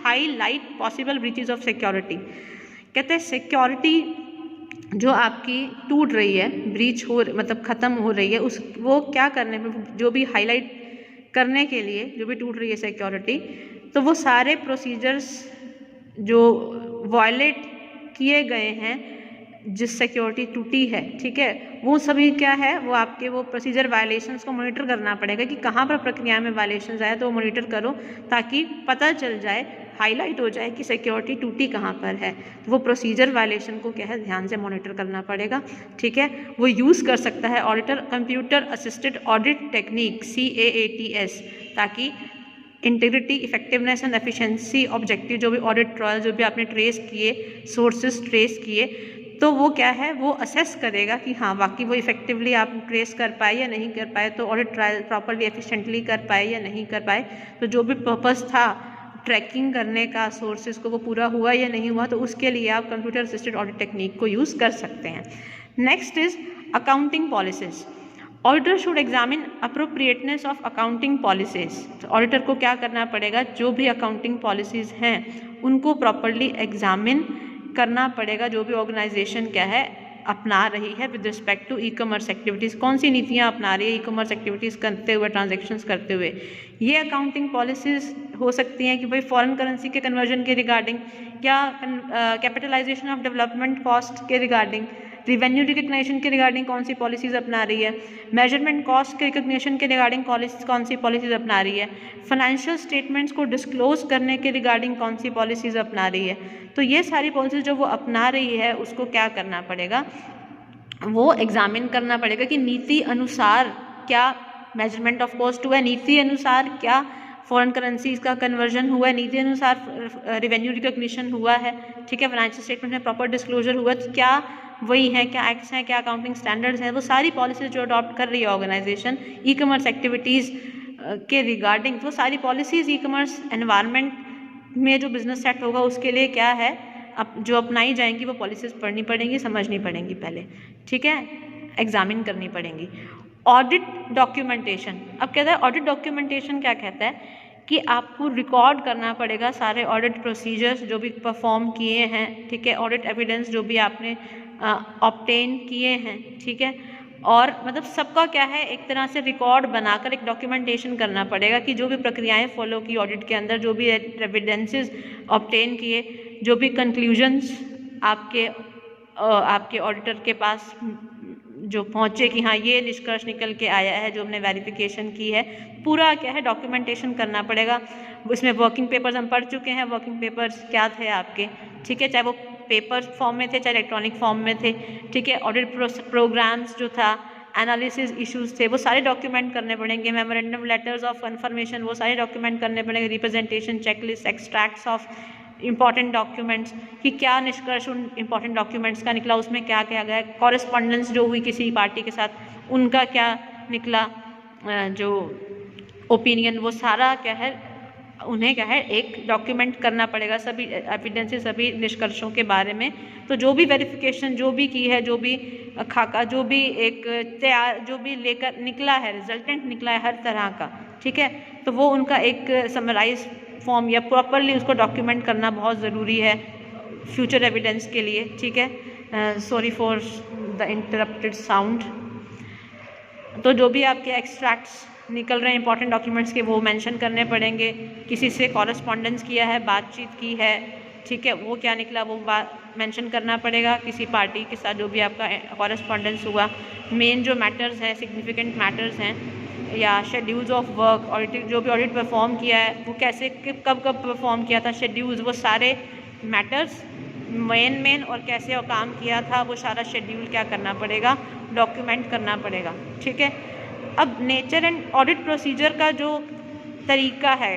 highlight possible breaches of security, कहते हैं सिक्योरिटी जो आपकी टूट रही है, ब्रीच हो मतलब ख़त्म हो रही है, उस वो क्या करने में जो भी हाईलाइट करने के लिए जो भी टूट रही है सिक्योरिटी, तो वो सारे प्रोसीजर्स जो वायलेट किए गए हैं जिस सिक्योरिटी टूटी है, ठीक है, वो सभी क्या है वो आपके वो प्रोसीजर वायलेशंस को मॉनिटर करना पड़ेगा कि कहाँ पर प्रक्रिया में वायलेशंस आए, तो वो मॉनिटर करो ताकि पता चल जाए, हाईलाइट हो जाए कि सिक्योरिटी टूटी कहाँ पर है। तो वो प्रोसीजर वायलेशन को क्या है ध्यान से मॉनिटर करना पड़ेगा, ठीक है। वो यूज़ कर सकता है auditor computer assisted audit technique CAATS, ताकि integrity, effectiveness and efficiency objective जो भी ऑडिट ट्रायल जो भी आपने ट्रेस किए, सोर्सेज ट्रेस किए, तो वो क्या है वो असेस करेगा कि हाँ वाकई वो इफेक्टिवली आप ट्रेस कर पाए या नहीं कर पाए, तो ऑडिट ट्रायल प्रॉपरली एफिशिएंटली कर पाए या नहीं कर पाए, तो जो भी पर्पस था ट्रैकिंग करने का सोर्सेज को वो पूरा हुआ या नहीं हुआ, तो उसके लिए आप कंप्यूटर असिस्टेड ऑडिट टेक्निक को यूज़ कर सकते हैं। Next is accounting policies. Auditor should examine appropriateness of accounting policies. तो ऑडिटर को क्या करना पड़ेगा, जो भी अकाउंटिंग पॉलिसीज हैं उनको प्रॉपरली एग्जामिन करना पड़ेगा, जो भी ऑर्गेनाइजेशन क्या है अपना रही है with respect to e commerce activities, कौन सी नीतियाँ अपना रही है ई कॉमर्स एक्टिविटीज़ करते हुए, ट्रांजेक्शंस करते हुए। ये अकाउंटिंग पॉलिसीज़ हो सकती हैं कि भाई फॉरेन करेंसी के कन्वर्जन के रिगार्डिंग, या कैपिटलाइजेशन ऑफ डेवलपमेंट कॉस्ट के रिगार्डिंग, रिवेन्यू रिकग्निशन के रिगार्डिंग कौन सी पॉलिसीज़ अपना रही है, मेजरमेंट कॉस्ट के रिकग्निशन के रिगार्डिंग कौन सी पॉलिसीज़ अपना रही है, फाइनेंशियल स्टेटमेंट्स को डिस्क्लोज करने के रिगार्डिंग कौन सी पॉलिसीज़ अपना रही है। तो ये सारी पॉलिसीज़ जो वो अपना रही है उसको क्या करना पड़ेगा, वो एग्जामिन करना पड़ेगा कि नीति अनुसार क्या मेजरमेंट ऑफ कॉस्ट हुआ है, नीति अनुसार क्या फॉरेन करेंसीज का कन्वर्जन हुआ है, नीति अनुसार रिवेन्यू रिकग्निशन हुआ है, ठीक है, फाइनेंशियल स्टेटमेंट में प्रॉपर डिस्क्लोजर हुआ है, तो क्या वही है, क्या एक्ट्स हैं, क्या अकाउंटिंग स्टैंडर्ड्स हैं, वो सारी पॉलिसीज जो अडॉप्ट कर रही है ऑर्गेनाइजेशन ई कॉमर्स एक्टिविटीज़ के रिगार्डिंग, तो सारी पॉलिसीज़ ई कॉमर्स एनवायरनमेंट में जो बिजनेस सेट होगा उसके लिए क्या है जो अपनाई जाएंगी, वो पॉलिसीज़ पढ़नी पड़ेंगी, समझनी पड़ेंगी पहले, ठीक है, एग्जामिन करनी पड़ेंगी। ऑडिट डॉक्यूमेंटेशन, अब कहता है ऑडिट डॉक्यूमेंटेशन क्या कहता है कि आपको रिकॉर्ड करना पड़ेगा सारे ऑडिट प्रोसीजर्स जो भी परफॉर्म किए हैं, ठीक है, ऑडिट एविडेंस जो भी आपने ऑब्टेन किए हैं, ठीक है, और मतलब सबका क्या है एक तरह से रिकॉर्ड बनाकर एक डॉक्यूमेंटेशन करना पड़ेगा कि जो भी प्रक्रियाएं फॉलो की ऑडिट के अंदर, जो भी एविडेंसेस ऑब्टेन किए, जो भी कंक्लूजन्स आपके ऑडिटर के पास जो पहुँचे कि हाँ ये निष्कर्ष निकल के आया है, जो हमने वेरिफिकेशन की है, पूरा क्या है डॉक्यूमेंटेशन करना पड़ेगा। इसमें वर्किंग पेपर्स हम पढ़ चुके हैं, वर्किंग पेपर्स क्या थे आपके, ठीक है, चाहे वो पेपर फॉर्म में थे चाहे इलेक्ट्रॉनिक फॉर्म में थे, ठीक है, ऑडिट प्रोग्राम्स जो था, एनालिसिस इश्यूज थे, वो सारे डॉक्यूमेंट करने पड़ेंगे, मेमोरेंडम लेटर्स ऑफ कन्फर्मेशन वो सारे डॉक्यूमेंट करने पड़ेंगे, representation checklist, extracts of important documents कि क्या निष्कर्ष उन इंपॉर्टेंट डॉक्यूमेंट्स का निकला, उसमें क्या क्या गया, कॉरेस्पॉन्डेंस जो हुई किसी पार्टी के साथ उनका क्या निकला, जो ओपिनियन, वो सारा क्या है उन्हें क्या है एक डॉक्यूमेंट करना पड़ेगा सभी एविडेंसेस, सभी निष्कर्षों के बारे में। तो जो भी वेरिफिकेशन जो भी की है, जो भी खाका, जो भी एक तैयार, जो भी लेकर निकला है, रिजल्टेंट निकला है हर तरह का, ठीक है, तो वो उनका एक समराइज फॉर्म या प्रॉपरली उसको डॉक्यूमेंट करना बहुत ज़रूरी है फ्यूचर एविडेंस के लिए, ठीक है। Sorry for the interrupted sound. तो जो भी आपके एक्सट्रैक्ट्स निकल रहे हैं इंपॉर्टेंट डॉक्यूमेंट्स के, वो मेंशन करने पड़ेंगे। किसी से कॉरेस्पॉन्डेंस किया है, बातचीत की है, ठीक है, वो क्या निकला वो मेंशन करना पड़ेगा। किसी पार्टी के साथ जो भी आपका कॉरेस्पॉन्डेंस हुआ, मेन जो मैटर्स हैं, सिग्निफिकेंट मैटर्स हैं, या शेड्यूल्स ऑफ वर्क, ऑडिट जो भी ऑडिट परफॉर्म किया है वो कैसे कब कब परफॉर्म किया था, शेड्यूल्स, वो सारे मैटर्स मेन और कैसे और काम किया था, वो सारा शेड्यूल क्या करना पड़ेगा, डॉक्यूमेंट करना पड़ेगा, ठीक है। अब नेचर एंड ऑडिट प्रोसीजर का जो तरीका है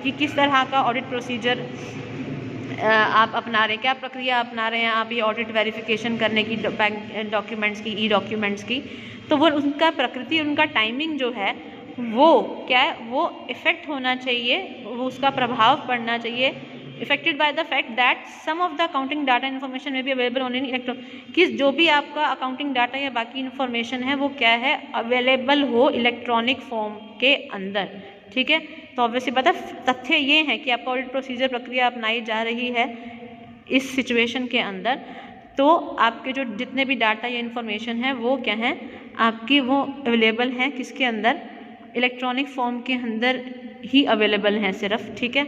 कि किस तरह का ऑडिट प्रोसीजर आप अपना रहे हैं, क्या प्रक्रिया अपना रहे हैं आप ये ऑडिट वेरिफिकेशन करने की, बैंक डॉक्यूमेंट्स की, ई डॉक्यूमेंट्स की, तो वो उनका प्रकृति, उनका टाइमिंग जो है वो क्या है, वो इफ़ेक्ट होना चाहिए, वो उसका प्रभाव पड़ना चाहिए, affected by the fact that some of the accounting data information में भी अवेलेबल ओनली इन इलेक्ट्रॉन, कि जो भी आपका अकाउंटिंग डाटा या बाकी इन्फॉर्मेशन है वो क्या है, अवेलेबल हो इलेक्ट्रॉनिक फॉर्म के अंदर, ठीक है। तो ऑब्वियसली पता तथ्य ये है कि आपका ऑडिट प्रोसीजर प्रक्रिया अपनाई जा रही है इस सिचुएशन के अंदर, तो आपके जो जितने भी डाटा या इन्फॉर्मेशन है वो क्या है आपकी, वो अवेलेबल हैं किसके अंदर, इलेक्ट्रॉनिक फॉर्म के अंदर ही अवेलेबल हैं सिर्फ, ठीक है।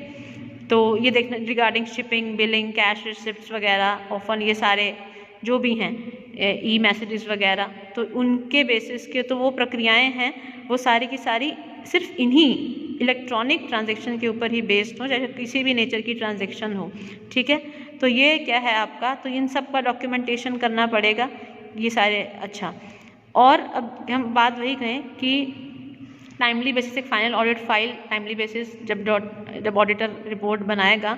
तो ये देखना regarding shipping, billing, cash receipts वगैरह, ऑफन, ये सारे जो भी हैं ई मैसेजेस वगैरह, तो उनके बेसिस के तो वो प्रक्रियाएं हैं, वो सारी की सारी सिर्फ इन्हीं इलेक्ट्रॉनिक ट्रांजैक्शन के ऊपर ही बेस्ड हो, चाहे किसी भी नेचर की ट्रांजैक्शन हो, ठीक है। तो ये क्या है आपका, तो इन सब का डॉक्यूमेंटेशन करना पड़ेगा ये सारे। अच्छा, और अब हम बात वही कहें कि टाइमली बेसिस एक final audit file, timely basis जब ऑडिटर रिपोर्ट बनाएगा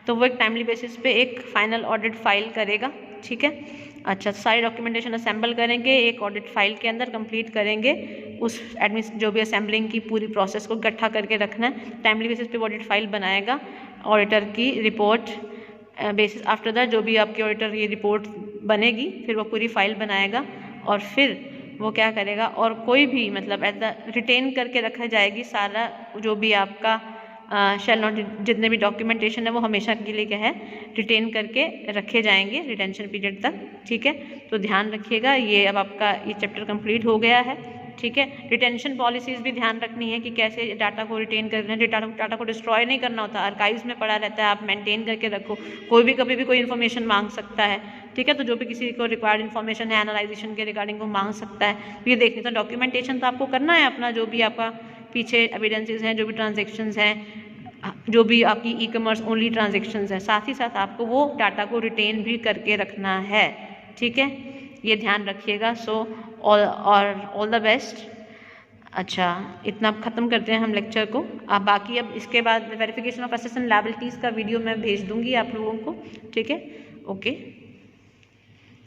तो वो एक टाइमली बेसिस पे एक फाइनल ऑडिट फाइल करेगा, ठीक है। अच्छा, सारी डॉक्यूमेंटेशन असेंबल करेंगे, एक ऑडिट फाइल के अंदर कंप्लीट करेंगे, उस जो भी असेंबलिंग की पूरी प्रोसेस को इकट्ठा करके रखना है, टाइमली बेसिस पे ऑडिट फाइल बनाएगा, ऑडिटर की रिपोर्ट बेसिस आफ्टर दैट जो भी आपकी ऑडिटर ये रिपोर्ट बनेगी, फिर वो पूरी फाइल बनाएगा और फिर वो क्या करेगा, और कोई भी मतलब ऐसा रिटेन करके रखा जाएगी सारा जो भी आपका शेल नॉट, जितने भी डॉक्यूमेंटेशन है वो हमेशा के लिए क्या है रिटेन करके रखे जाएंगे रिटेंशन पीरियड तक, ठीक है। तो ध्यान रखिएगा, ये अब आपका ये चैप्टर कंप्लीट हो गया है, ठीक है। रिटेंशन पॉलिसीज़ भी ध्यान रखनी है कि कैसे डाटा को रिटेन करना है, डाटा को डिस्ट्रॉय नहीं करना होता, आर्काइव्स में पड़ा रहता है, आप मेंटेन करके रखो, कोई भी कभी भी कोई इन्फॉर्मेशन मांग सकता है, ठीक है। तो जो भी किसी को रिक्वायर्ड इन्फॉर्मेशन है एनालाइजेशन के रिगार्डिंग वो मांग सकता है, तो ये देखिए, तो डॉक्यूमेंटेशन तो आपको करना है अपना, जो भी आपका पीछे एविडेंसेस हैं, जो भी ट्रांजेक्शन्स हैं, जो भी आपकी ई कॉमर्स ओनली ट्रांजेक्शन्स हैं, साथ ही साथ आपको वो डाटा को रिटेन भी करके रखना है, ठीक है, ये ध्यान रखिएगा। So all the best. अच्छा, इतना ख़त्म करते हैं हम लेक्चर को। आप बाकी अब इसके बाद verification of assets and liabilities का वीडियो मैं भेज दूंगी आप लोगों को, ठीक है, ओके।